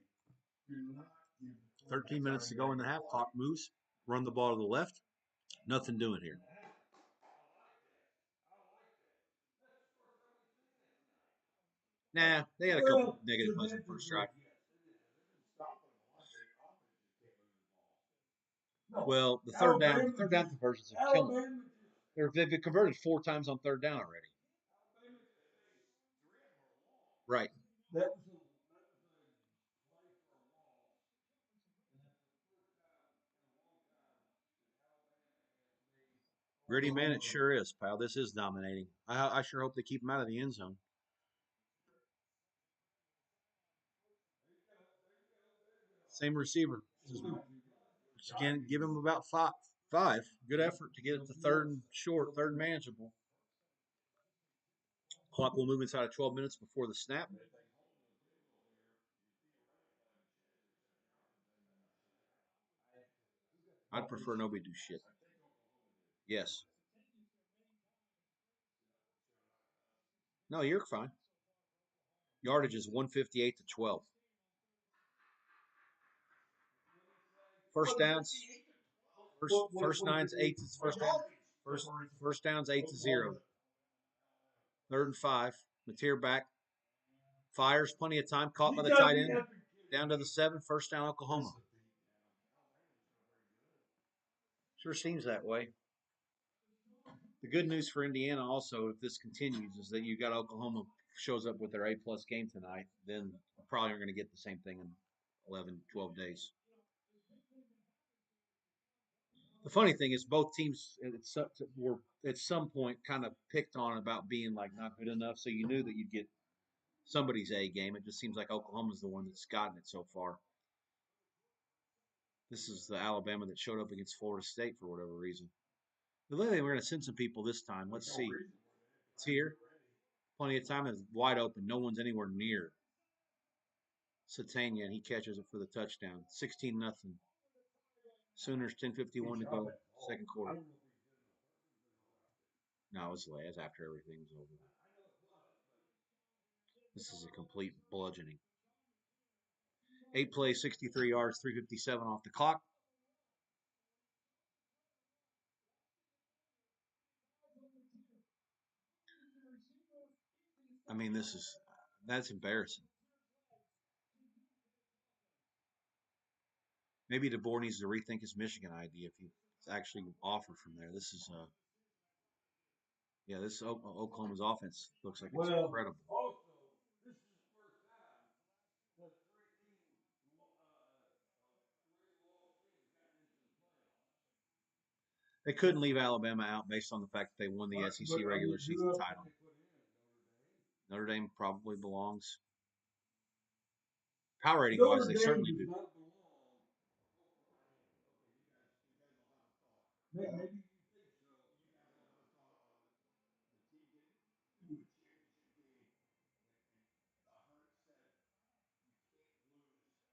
do not give 13 minutes to go in the half. Clock moves. Run the ball to the left. Nothing doing here. Nah, they had a couple negative plays in the first drive. Well, the third down conversions are killing them. They've converted 4 times on third down already. Right. Gritty man, it sure is, pal. This is dominating. I sure hope they keep him out of the end zone. Same receiver. Just again, give him about five. Good effort to get it to third and short, third and manageable. Clock will move inside of 12 minutes before the snap. I'd prefer nobody do shit. Yes. No, you're fine. Yardage is 158 to 12. First downs. First downs 8-0. Third and 5. Mateer back. Fires plenty of time. Caught by the tight end. Down to the 7. First down Oklahoma. Sure seems that way. The good news for Indiana also, if this continues, is that you got Oklahoma shows up with their A-plus game tonight. Then probably are going to get the same thing in 11, 12 days. The funny thing is both teams were at some point kind of picked on about being like not good enough. So you knew that you'd get somebody's A game. It just seems like Oklahoma's the one that's gotten it so far. This is the Alabama that showed up against Florida State for whatever reason. But literally, we're going to send some people this time. Let's see. It's here. Plenty of time. It's wide open. No one's anywhere near Satania, and he catches it for the touchdown. 16-0. Sooners 10:51 to go. Second quarter. No, it's late. It's after everything was over. This is a complete bludgeoning. 8 plays, 63 yards, 357 off the clock. I mean, that's embarrassing. Maybe DeBoer needs to rethink his Michigan idea if he's actually offered from there. This is yeah, this Oklahoma's offense looks like it's Well, incredible. also, this is the first time that three low teams gotten into the playoffs. They couldn't leave Alabama out based on the fact that they won the Right, SEC but I regular mean, who season else can title. they put in? Notre Dame. Notre Dame probably belongs. Power rating wise, Notre they Dame certainly does do. not belong. Okay, you guys will have a thought. Maybe you think so. You guys will have a thought on the team getting to a championship game. And Hurt said you can't lose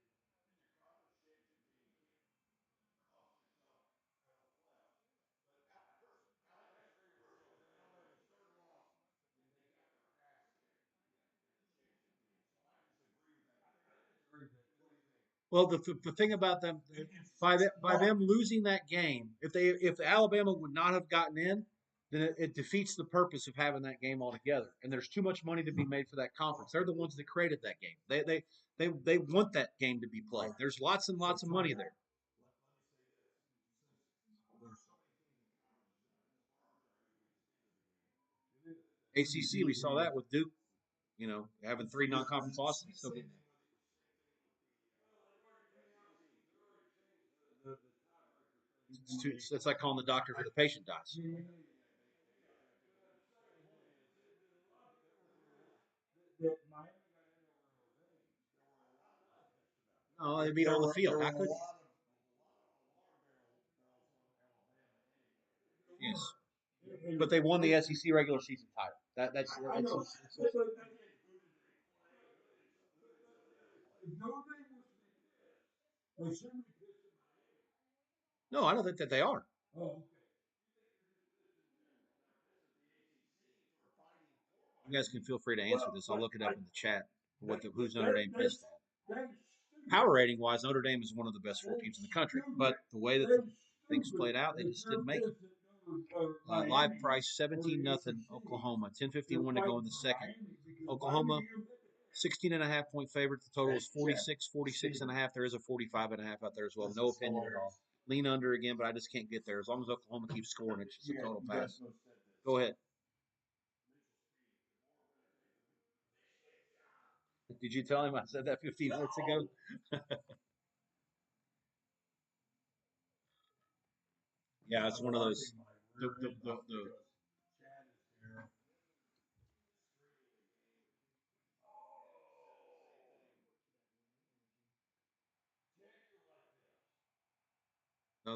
in your conference championship game. You can't cost yourself out of the playoffs. But I disagree with you. Alabama started off and they got their ass kicked in the championship game. So I disagree with that. I disagree with that. What do you think? Well, the thing about them by them losing that game, if Alabama would not have gotten in, then it defeats the purpose of having that game altogether. And there's too much money to be made for that conference. They're the ones that created that game. They want that game to be played. There's lots and lots of money there. Let me say this. Since there's so many teams in conference, it's hard to argue with the standard of the game. It is. ACC, we saw that with Duke. You know, having three non-conference losses. So Same thing with the the tiebreaker thing. it's like calling the doctor for the patient dies. That Miami got in over Notre Dame. There were a lot of upsets to that. Oh, they beat all the field. How could A you? lot of alarm bells on Alabama anyway. There Yes. were. But they won the SEC regular season title. I know. But if Notre Dame was to be pissed, they shouldn't be pissed at Miami. no, I don't think that they are. Oh, okay. You guys can feel free to answer this. I'll look it up in the chat. Who's Notre Dame That's pissed at? that is stupid. Power rating wise, Notre Dame is one of the best four teams in the country. But the way that the things played out, they just didn't make it. Live price 17-0 Oklahoma. 10:51 to go in the second. Oklahoma 16.5 point favorite. The total is 46.5. There is a 45.5 out there as well. No opinion at all. Lean under again, but I just can't get there. As long as Oklahoma keeps scoring, it's just a total pass. Go ahead. Did you tell him I said that 15 minutes ago? Yeah, it's one of those. The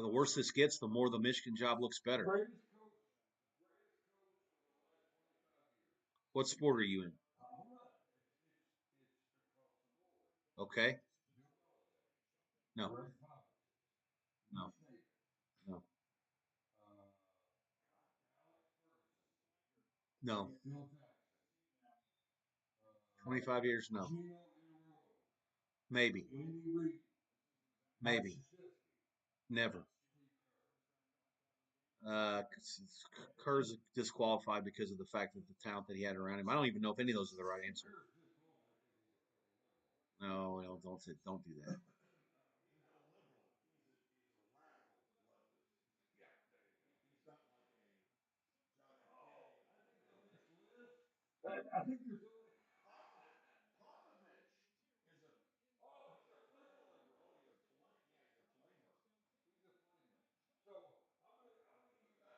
the worse this gets, the more the Michigan job looks better. What sport are you in? Okay. No, no, no, no. 25 years? No. Maybe. Maybe. Never. Kerr's disqualified because of the fact that the talent that he had around him. I don't even know if any of those are the right answer. No, don't do that. I think there's Popovich is a he's a political liberal. He's a flamer. He's a flamer. So how many of you guys watch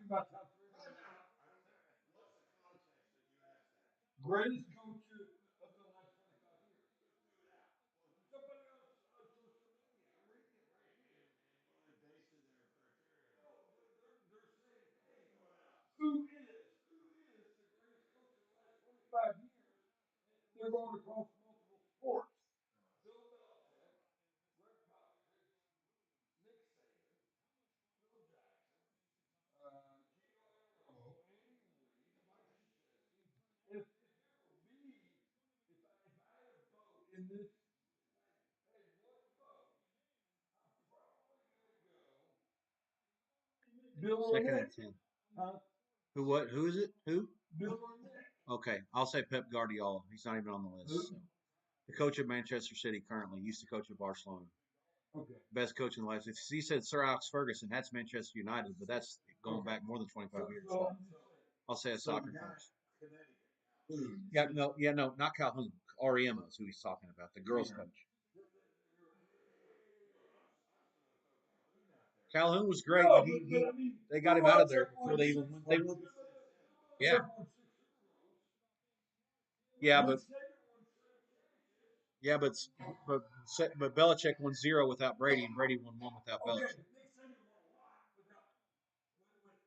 about top three? What's the context that you asked that? Greatest coaches of the last 25 years. Just do that. Somebody else on social media. I'm reading it right here. And what are they basing their criteria on? They're saying, hey, who is the greatest coach of the last 25 years? They're going across multiple sports. Bill Belichick, Greg Popovich, Nick Saban, Phil Jackson, Gino Aromo, Andy Reid, Mike Krzyzewski. If it were me, if I had a vote in this, hey, one vote, I'm probably going to go Bill Second O'Neill. and 10. Huh? Who? What? Who is it? Who? Okay, I'll say Pep Guardiola. He's not even on the list. So. The coach at Manchester City currently used to coach at Barcelona. Best coach in the last. He said Sir Alex Ferguson. That's Manchester United, but that's going back more than 25 years. So I'll say a soccer coach. No, not Calhoun. Ariema is who he's talking about. The girls' coach. Calhoun was great, but they got him out of there before they even went. Yeah, yeah, yeah, but but but Belichick won 0 without Brady, and Brady won 1 without Belichick.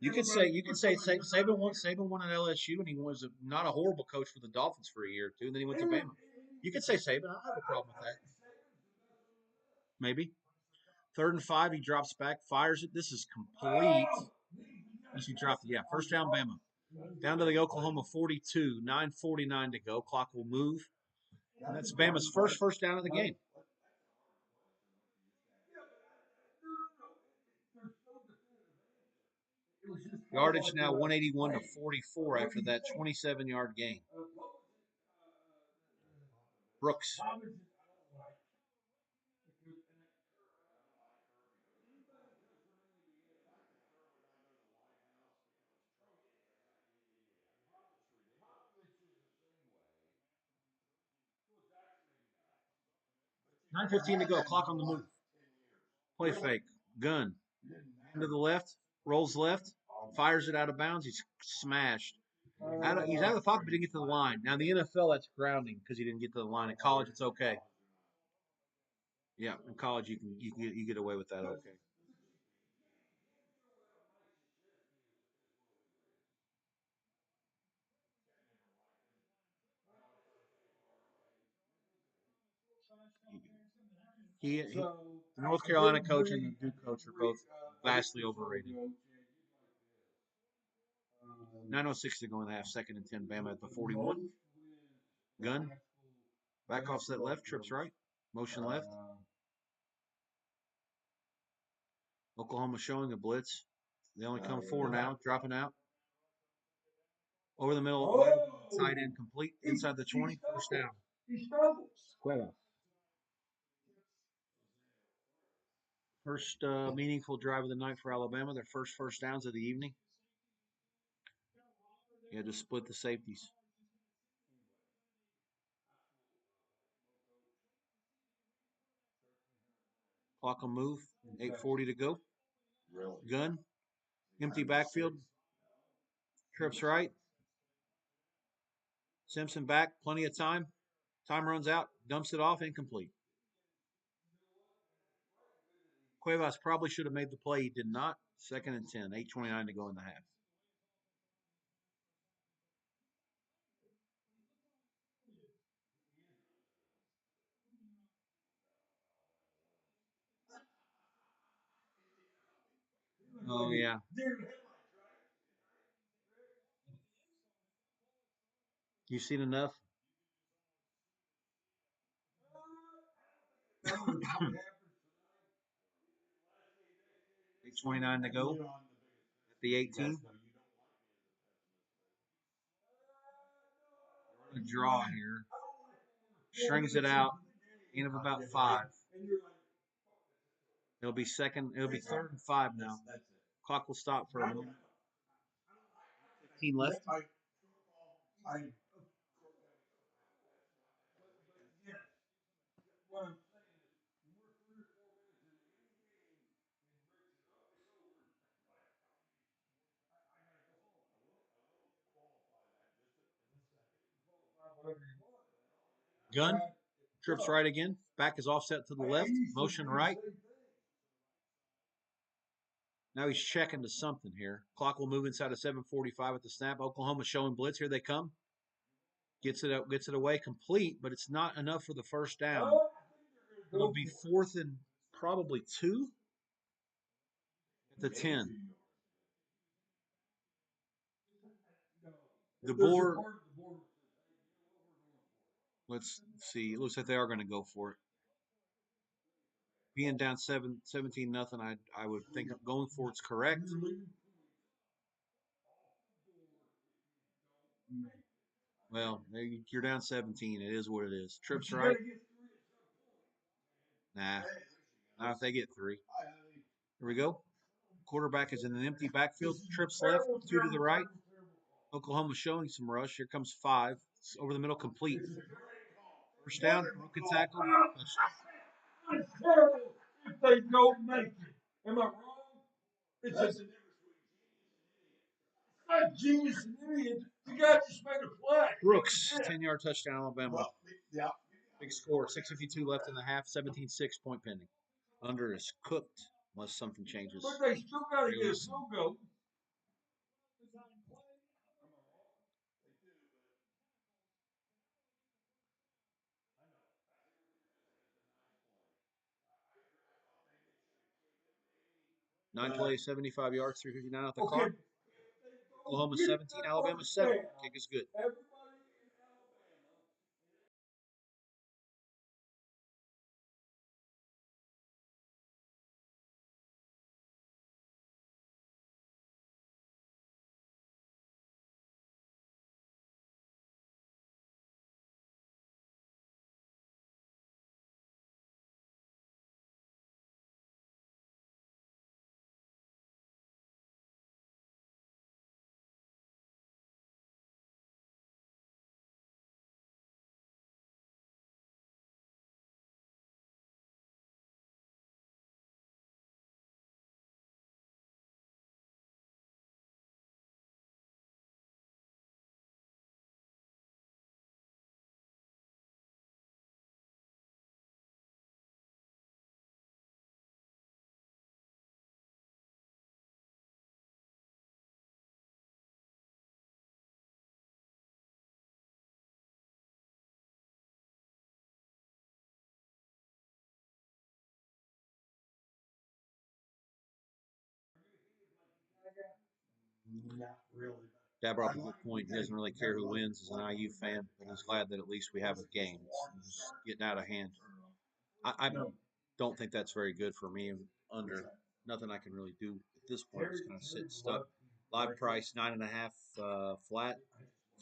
Saban won at LSU, and he was not a horrible coach for the Dolphins for a year or two. And then he went to Bama. You could say Saban. I don't have a problem with that. Maybe 3rd and 5, he drops back, fires it. This is complete. He dropped it. Yeah, first down, Bama. Down to the Oklahoma 42, 9:49 to go. Clock will move. And that's Bama's first down of the game. Yardage now 181 to 44 after that 27-yard gain. Brooks. Nine 15 to go. Clock on the move. Play fake. Gun. To the left. Rolls left. Fires it out of bounds. He's smashed. He's out of the pocket, but didn't get to the line. Now in the NFL, that's grounding because he didn't get to the line. In college, it's okay. Yeah, in college you get away with that. Okay. The North Carolina coach and the Duke coach are both vastly overrated. 9:06 to go in the half. 2nd and 10. Bama at the 41. Gun. Back offset left. Trips right. Motion left. Oklahoma showing a blitz. They only come 4 now. Dropping out. Over the middle. Tight end complete. Inside the 20. First down. Cueva. First meaningful drive of the night for Alabama. Their first downs of the evening. You had to split the safeties. Clock will move. 8:40 to go. Gun. Empty backfield. Trips right. Simpson back. Plenty of time. Time runs out. Dumps it off. Incomplete. Cuevas probably should have made the play. He did not. 2nd and 10. 8:29 to go in the half. Oh, yeah. You've seen enough? 8:29 to go at the 18. A draw here. Strings it out. Gain of about 5. It'll be 3rd and 5 now. Clock will stop for a moment. 15 left. Gun. Trips right again. Back is offset to the left. Motion right. Now he's checking to something here. Clock will move inside of 7:45 at the snap. Oklahoma showing blitz. Here they come. Gets it away complete, but it's not enough for the first down. It'll be 4th and probably 2 at the 10. DeBoer. Let's see. It looks like they are going to go for it. Being down 17-0, I would think going for it's correct. Well, you're down 17. It is what it is. Trips right. Nah, not if they get three. Here we go. Quarterback is in an empty backfield. Trips left, two to the right. Oklahoma showing some rush. Here comes five. It's over the middle, complete. First down, broken tackle. It's terrible if they don't make it. Am I wrong? It's just it's not genius and idiot. The guy just made a play. Brooks, 10-yard touchdown, Alabama. Big score, 6:52 left in the half, 17-6 point pending. Under is cooked unless something changes. But they still got to get a field goal. Nine plays, 75 yards, 359 off the clock. Oklahoma 17, Alabama 7. Kick is good. Not really. Dad brought up a good point. He doesn't really care who wins as an IU fan, but he's glad that at least we have a game. It's just getting out of hand. I don't think that's very good for me. Under nothing I can really do at this point. It's kind of sitting stuck. Live price 9.5 flat,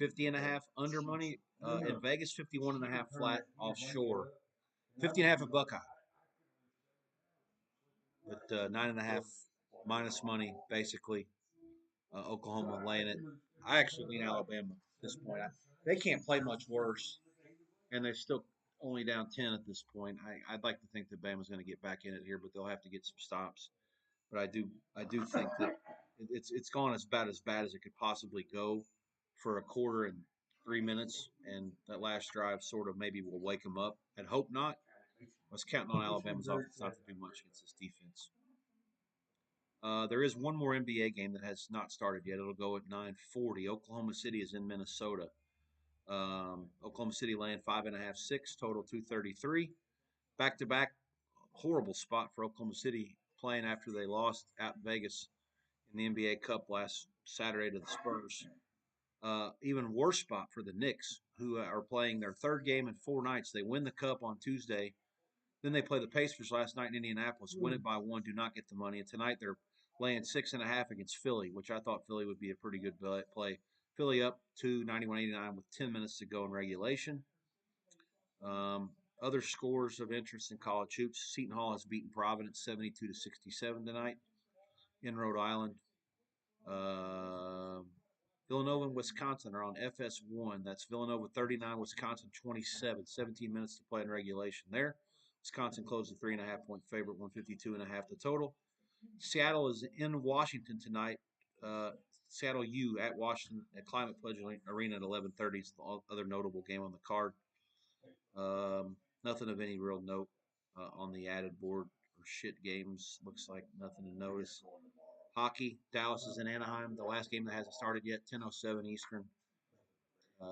50.5 under money in Vegas, 51.5 flat offshore, 50.5 at Buckeye, but 9.5 minus money basically. Oklahoma laying it. I actually lean Alabama at this point. They can't play much worse, and they're still only down 10 at this point. I'd like to think that Bama's going to get back in it here, but they'll have to get some stops. But I do think that it's gone as bad as it could possibly go for a quarter and 3 minutes, and that last drive sort of maybe will wake them up. And hope not. I was counting on Alabama's offense not to do much against this defense. There is one more NBA game that has not started yet. It'll go at 9:40. Oklahoma City is in Minnesota. Oklahoma City laying 5.5, 6 total 233. Back to back, horrible spot for Oklahoma City playing after they lost at Vegas in the NBA Cup last Saturday to the Spurs. Even worse spot for the Knicks, who are playing their third game in 4 nights. They win the Cup on Tuesday. Then they play the Pacers last night in Indianapolis, win it by one, do not get the money. And tonight they're laying 6.5 against Philly, which I thought Philly would be a pretty good play. Philly up to 91-89 with 10 minutes to go in regulation. Other scores of interest in college hoops: Seton Hall has beaten Providence 72-67 tonight in Rhode Island. Uh, Villanova and Wisconsin are on FS1. That's Villanova 39, Wisconsin 27. 17 minutes to play in regulation there. Wisconsin closed a 3.5 point favorite, 152.5 the total. Seattle is in Washington tonight. Seattle U at Washington at Climate Pledge Arena at 11:30 is the other notable game on the card. Nothing of any real note on the added board or shit games. Looks like nothing to notice. Hockey, Dallas is in Anaheim. The last game that hasn't started yet, 10:07 Eastern,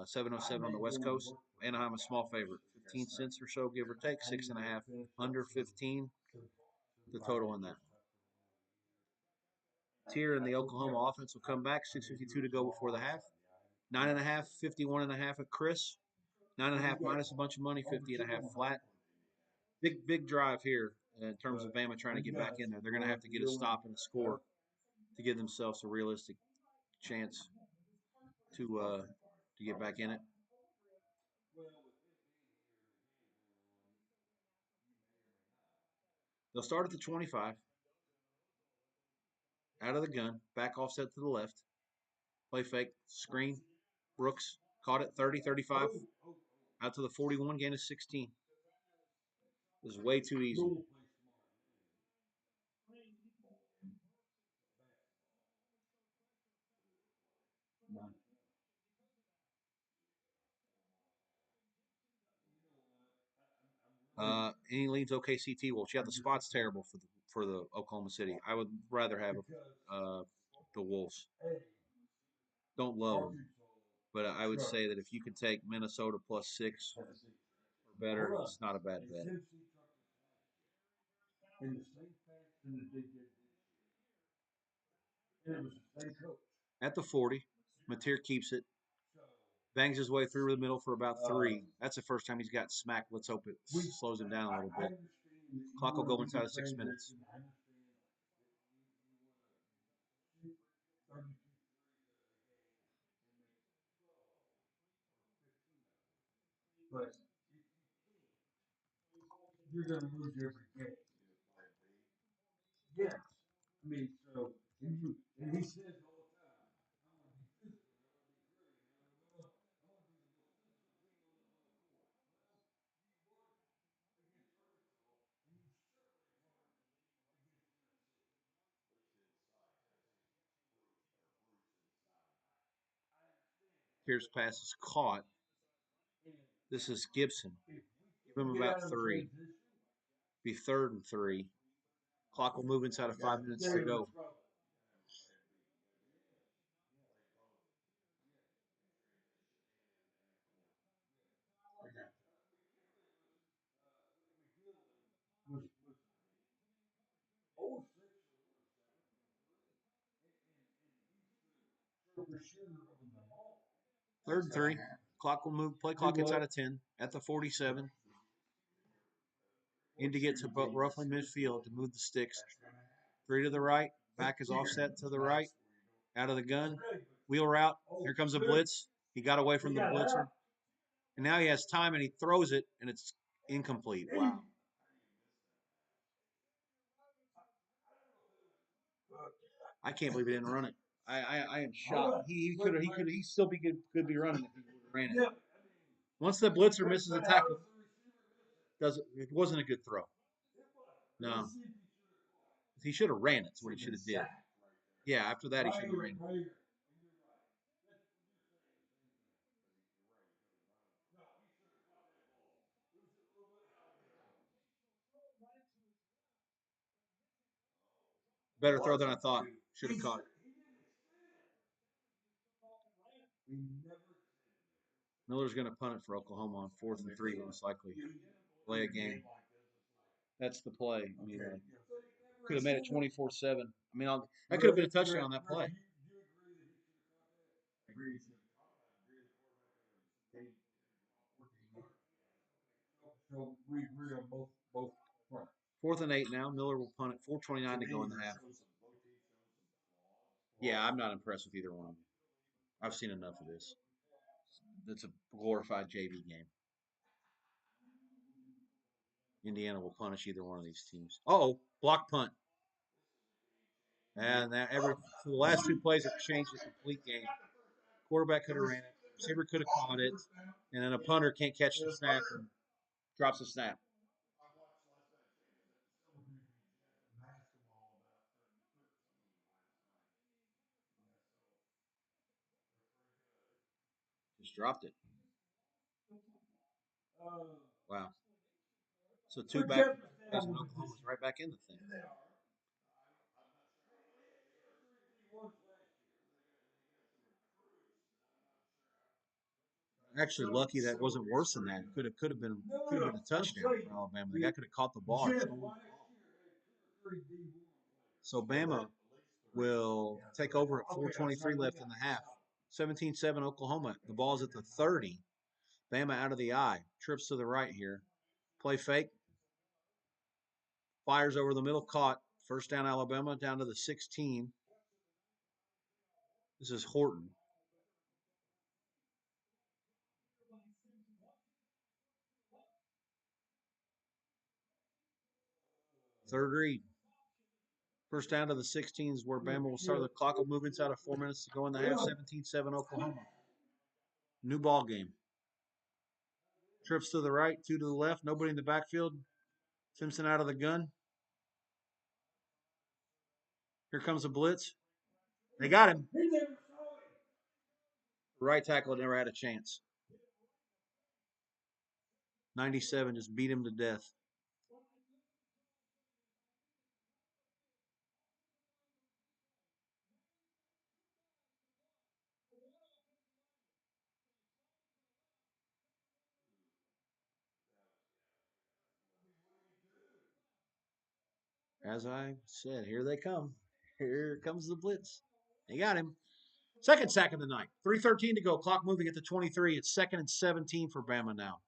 7:07 on the West Coast. Anaheim a small favorite, 15 cents or so, give or take, 6.5 under 15. The total on that. Tier in the Oklahoma offense will come back. 6:52 to go before the half. 9.5, 51.5 at Chris. 9.5 minus a bunch of money, 50.5 flat. Big drive here in terms of Bama trying to get back in there. They're going to have to get a stop and a score to give themselves a realistic chance to to get back in it? Well, with him being here and the game going on, you may or may not. They'll start at the 25. Out of the gun, back offset to the left. Play fake, screen. Brooks caught it 30, 35. Oh, oh, oh. Out to the 41, gain of 16. It was way too easy. Louisville plays smart, man. Basketball. You know what? I'm really. Any leads OKCT Wolves. Yeah, the spot's terrible for the Oklahoma City. I would rather have Because the Wolves. A, Don't love them, Arkansas, but I would sure. say that if you can take Minnesota plus 6 Tennessee. or better, Hold on. it's not a bad And bet. Tennessee trucked us last year in the same fashion that they did this year. And it was the same coach. At the 40, Mateer keeps it, So bangs his way through the middle for about 3. That's the first time he's got smacked. Let's hope it we slows him down a little I bit. understand that you Clock will want to go do inside the of 6 minutes. transition. I understand that you want to shoot 32 threes a game and make 12 of them or 15 of them. But if you can't, you're going to lose every game. Yes. I mean, so, and he says all the time, I want to be physical, I want to be gritty, I want to be the most physical team on the court. Well, you won against Arkansas, and you certainly weren't against Tennessee. Which inside Tennessee Bruce inside. I understand that. Pierce pass is caught. And This is Gibson. if Give we him can't get about out of 3. transition, Be 3rd and 3. Clock will move inside of 5 minutes to they're in go. trouble. I got was 06 or 07 for sure on the ball. 3rd and 3. Clock will move. Play clock inside of 10 at the 47. In to get to roughly midfield to move the sticks. 3 to the right. Back is offset to the right. Out of the gun. Wheel route. Here comes a blitz. He got away from the blitzer. And now he has time and he throws it and it's incomplete. Wow. I can't believe he didn't run it. I am shocked. He still could be running if he would have ran it. Once the blitzer misses a tackle, it wasn't a good throw. No. He should have ran it. That's what he should have did. Yeah, after that he should have ran it. Better throw than I thought. Should have caught it. Miller's going to punt it for Oklahoma on 4th and 3, most likely. Play a game. That's the play. I mean, could have made it 24-7. I mean, that could have been a touchdown on that play. So we agree on both fronts. 4th and 8 now. Miller will punt it. 4:29 to go in the half. Yeah, I'm not impressed with either one of them. I've seen enough of this. It's a glorified JV game. Indiana will punish either one of these teams. Oh, block punt. And for the last 2 plays, it changed the complete game. Quarterback could have ran it. Receiver could have caught it. And then a punter can't catch the snap and drops the snap. Just dropped it. Wow. So 2 back plays and Oklahoma's right back in the thing. Actually, lucky that wasn't worse than that. Could have been a touchdown for Alabama. The guy could have caught the ball. So Bama will take over at 4:23 left in the half. 17-7 Oklahoma. The ball's at the 30. Bama out of the eye. Trips to the right here. Play fake. Fires over the middle. Caught. First down Alabama down to the 16. This is Horton. Third read. First down to the 16s where Bama will start. The clock will move inside of 4 minutes to go in the half. 17-7 Oklahoma. New ball game. Trips to the right, 2 to the left. Nobody in the backfield. Simpson out of the gun. Here comes a blitz. They got him. Right tackle never had a chance. 97 just beat him to death. As I said, here they come. Here comes the blitz. They got him. Second sack of the night. 3:13 to go. Clock moving at the 23. It's 2nd and 17 for Bama now.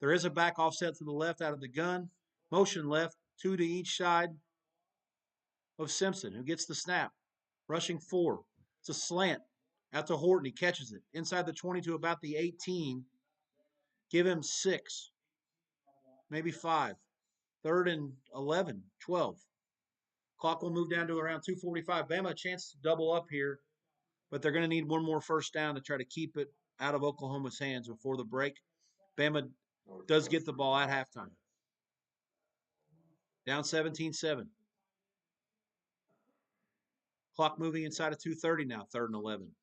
There is a back offset to the left out of the gun. Motion left, 2 to each side of Simpson, who gets the snap. Rushing 4. It's a slant. Out to Horton. He catches it. Inside the 20 to about the 18. Give him 6. Maybe 5. 3rd and 11, 12. Clock will move down to around 2:45. Bama a chance to double up here, but they're going to need one more first down to try to keep it out of Oklahoma's hands before the break. Bama does get the ball at halftime. Down 17-7. Clock moving inside of 2:30 now, 3rd and 11.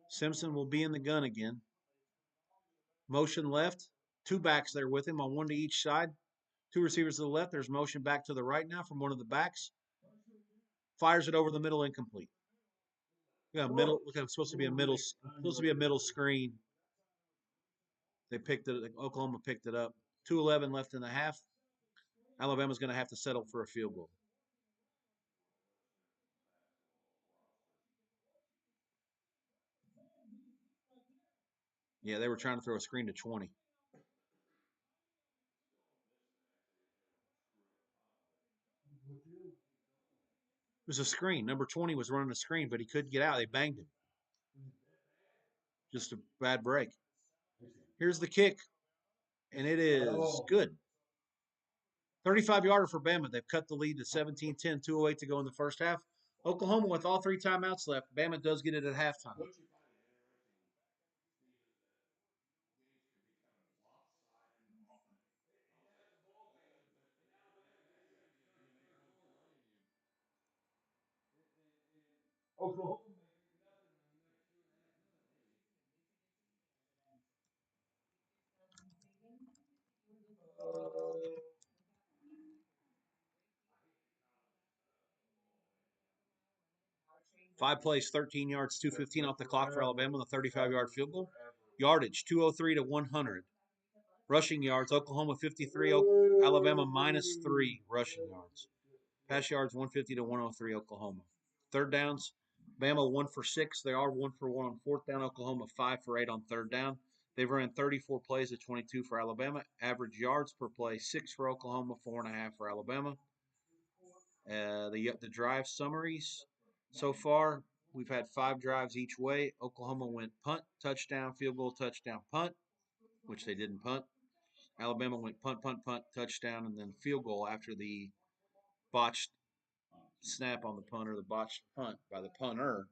Simpson will be in the gun again. Motion left. 2 backs there with him on 1 to each side. 2 receivers to the left. There's motion back to the right now from one of the backs. Fires it over the middle, incomplete. Yeah, middle. Look, it's supposed to be a middle screen. They picked it. Oklahoma picked it up. 2:11 left in the half. Alabama's going to have to settle for a field goal. Yeah, they were trying to throw a screen to 20. It was a screen. Number 20 was running a screen, but he couldn't get out. They banged him. Just a bad break. Here's the kick, and it is good. 35-yarder for Bama. They've cut the lead to 17-10, 2:08 to go in the first half. Oklahoma with all 3 timeouts left. Bama does get it at halftime. Oklahoma. 5 plays, 13 yards, 2:15 off the clock for Alabama on the 35-yard field goal. Yardage, 203 to 100. Rushing yards, Oklahoma 53, Alabama -3 rushing yards. Pass yards, 150 to 103, Oklahoma. Third downs, Bama 1 for 6. They are 1 for 1 on 4th down. Oklahoma 5 for 8 on 3rd down. They've run 34 plays at 22 for Alabama. Average yards per play, 6 for Oklahoma, 4.5 for Alabama. The drive summaries so far, we've had 5 drives each way. Oklahoma went punt, touchdown, field goal, touchdown, punt, which they didn't punt. Alabama went punt, punt, punt, touchdown, and then field goal after the botched snap on the punter, the botched punt by the punter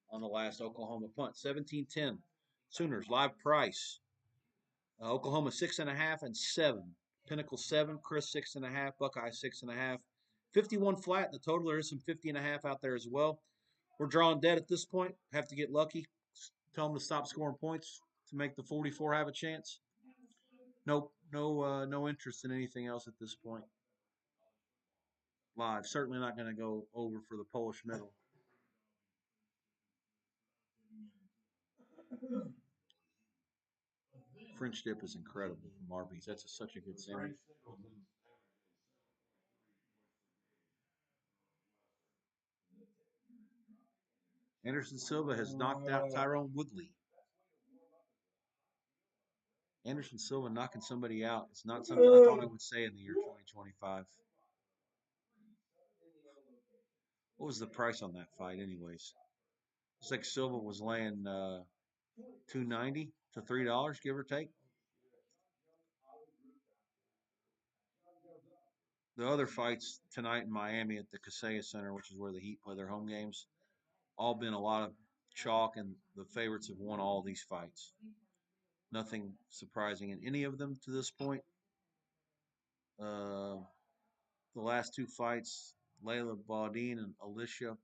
on the last Oklahoma punt. 17-10. Sooners, live price. Oklahoma 6.5 and 7. Pinnacle 7, Chris 6.5, Buckeye 6.5. 51 flat. The total, there is some 50.5 out there as well. We're drawing dead at this point. Have to get lucky. Tell them to stop scoring points to make the 44 have a chance. No interest in anything else at this point. Live. Certainly not going to go over for the Polish medal. French dip is incredible from Arby's. That's such a good sandwich. Anderson Silva has knocked out Tyrone Woodley. Anderson Silva knocking somebody out. It's not something I thought I would say in the year 2025. What was the price on that fight, anyways? It's like Silva was laying $2.90 to $3, give or take. The other fights tonight in Miami at the Kaseya Center, which is where the Heat play their home games, all been a lot of chalk, and the favorites have won all these fights. Nothing surprising in any of them to this point. Uh, the last two fights, Layla Baudin and Alicia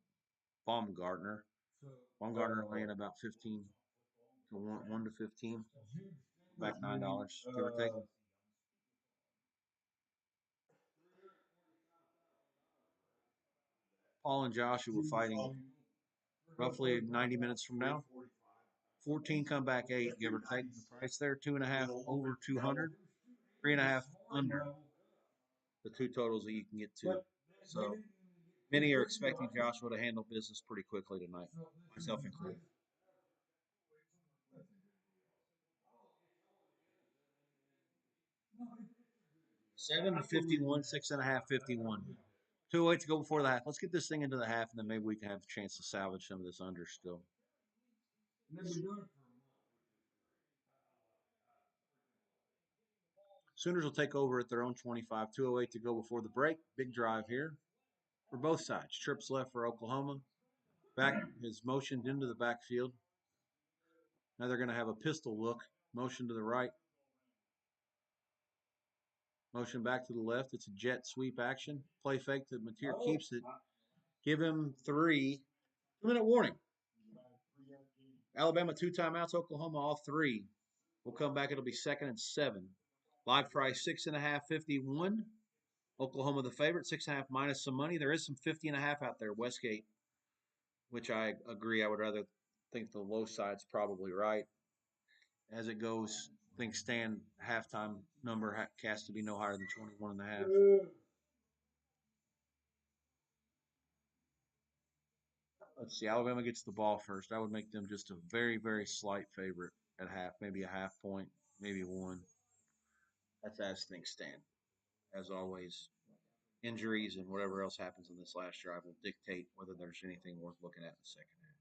Baumgartner. Baumgartner laying about 15 to 1 to 15, back $9, give or take. Paul and Joshua were fighting roughly 90 minutes from now. 14 come back 8, give or take. The price there, 2.5 over 200, 3.5 under the two totals that you can get to. So many are expecting Joshua to handle business pretty quickly tonight, myself included. 7 to 51, 6.5, 51. 208 to go before the half. Let's get this thing into the half, and then maybe we can have a chance to salvage some of this under still. Sooners will take over at their own 25. 208 to go before the break. Big drive here for both sides. Trips left for Oklahoma. Back is motioned into the backfield. Now they're going to have a pistol look. Motion to the right. Motion back to the left. It's a jet sweep action. Play fake to Mateer, keeps it. Give him 3. 2-minute warning. Alabama 2 timeouts. Oklahoma all 3. We'll come back. It'll be 2nd and 7. Live price 6.5, 51. Oklahoma the favorite, 6.5 minus some money. There is some 50.5 out there. Westgate, which I agree. I would rather think the low side's probably right. As it goes, things stand halftime number has to be no higher than 21.5. Let's see. Alabama gets the ball first. I would make them just a very, very slight favorite at half, maybe a half point, maybe 1. That's as things stand. As always, injuries and whatever else happens in this last drive will dictate whether there's anything worth looking at in the second half.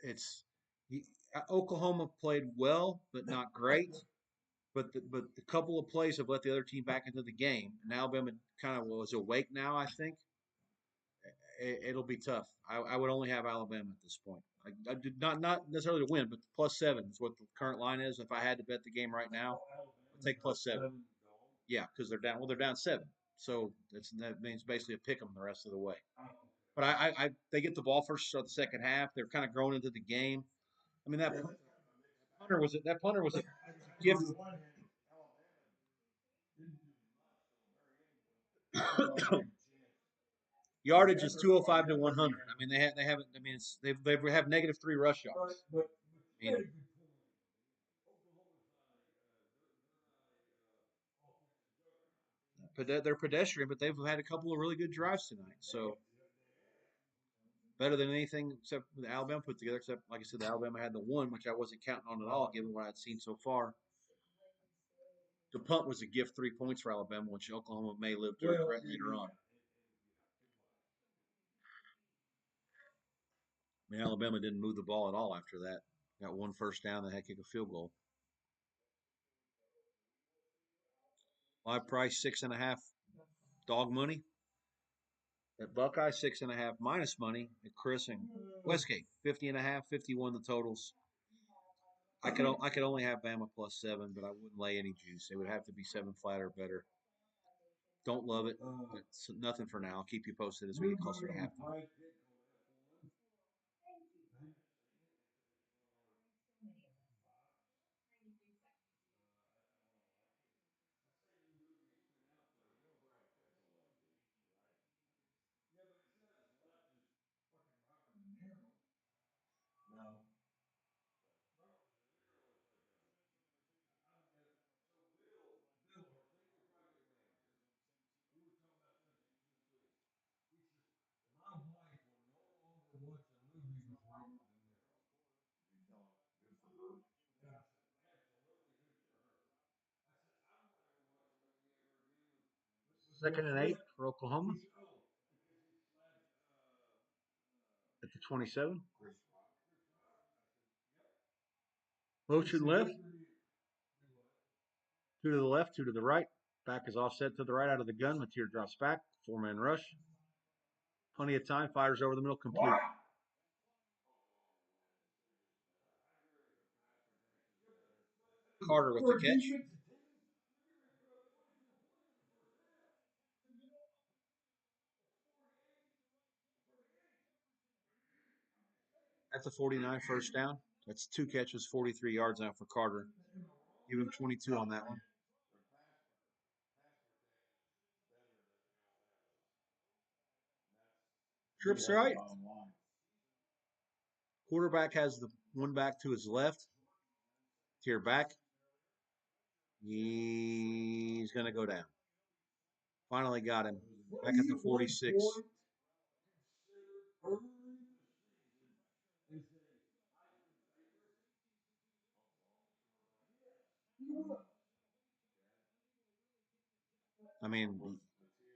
It's Oklahoma played well, but not great. But the couple of plays have let the other team back into the game, and Alabama kind of was awake now. I think it'll be tough. I would only have Alabama at this point. I did not necessarily to win, but +7 is what the current line is. If I had to bet the game right now, I'd take +7. Yeah, because they're down. Well, they're down 7, so that means basically a pick 'em the rest of the way. But they get the ball first, start the second half. They're kind of growing into the game. I mean that punter was a gift. Yardage is 205 to 100. I mean they haven't. I mean they have -3 rush yards. I mean, they're pedestrian, but they've had a couple of really good drives tonight. So better than anything except the Alabama put together. Except like I said, the Alabama had the 1, which I wasn't counting on at all, given what I'd seen so far. The punt was a gift, 3 points for Alabama, which Oklahoma may live to regret later on. I mean, Alabama didn't move the ball at all after that. Got 1 first down, they had to kick a field goal. Live price 6.5 dog money. At Buckeye, 6.5 minus money at Chris and Westgate, 50.5, 51 the totals. I could only have Bama +7, but I wouldn't lay any juice. It would have to be 7 flat or better. Don't love it, but nothing for now. I'll keep you posted as we get closer to halftime. Second and 8 for Oklahoma at the 27. Motion left. Two to the left, two to the right. Back is offset to the right out of the gun. Mateer drops back. Four-man rush. Plenty of time. Fires over the middle. Complete. Carter with the catch. That's a 49 first down. That's two catches, 43 yards now for Carter. Give him 22 on that one. Trips right. Quarterback has the one back to his left. Tier back. He's going to go down. Finally got him. Back at the 46. I mean,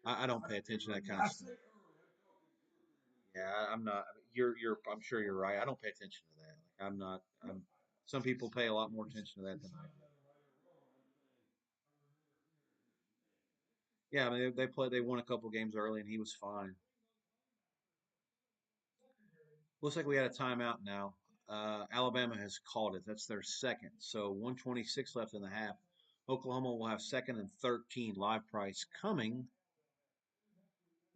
I don't pay attention to that kind of stuff. Yeah, I'm not. You're. I'm sure you're right. I don't pay attention to that. Like, I'm not. I'm. Some people pay a lot more attention to that than I do. Yeah, I mean they played. They won a couple games early, and he was fine. Looks like we had a timeout now. Alabama has called it. That's their second. So 126 left in the half. Oklahoma will have second and 13. Live price coming.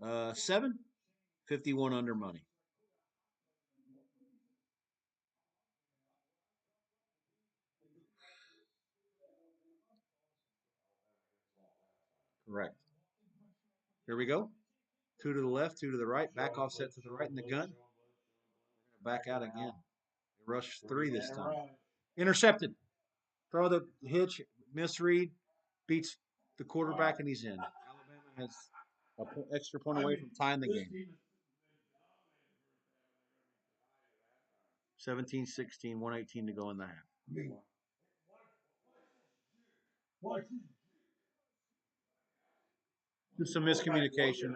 7.51 under money. Correct. Here we go. Two to the left, two to the right. Back offset to the right in the gun. Back out again. Rush three this time. Intercepted. Throw the hitch, misread, beats the quarterback, and he's in. Alabama has an extra point away from tying the game. 17-16, 118 to go in the half. Just some miscommunication.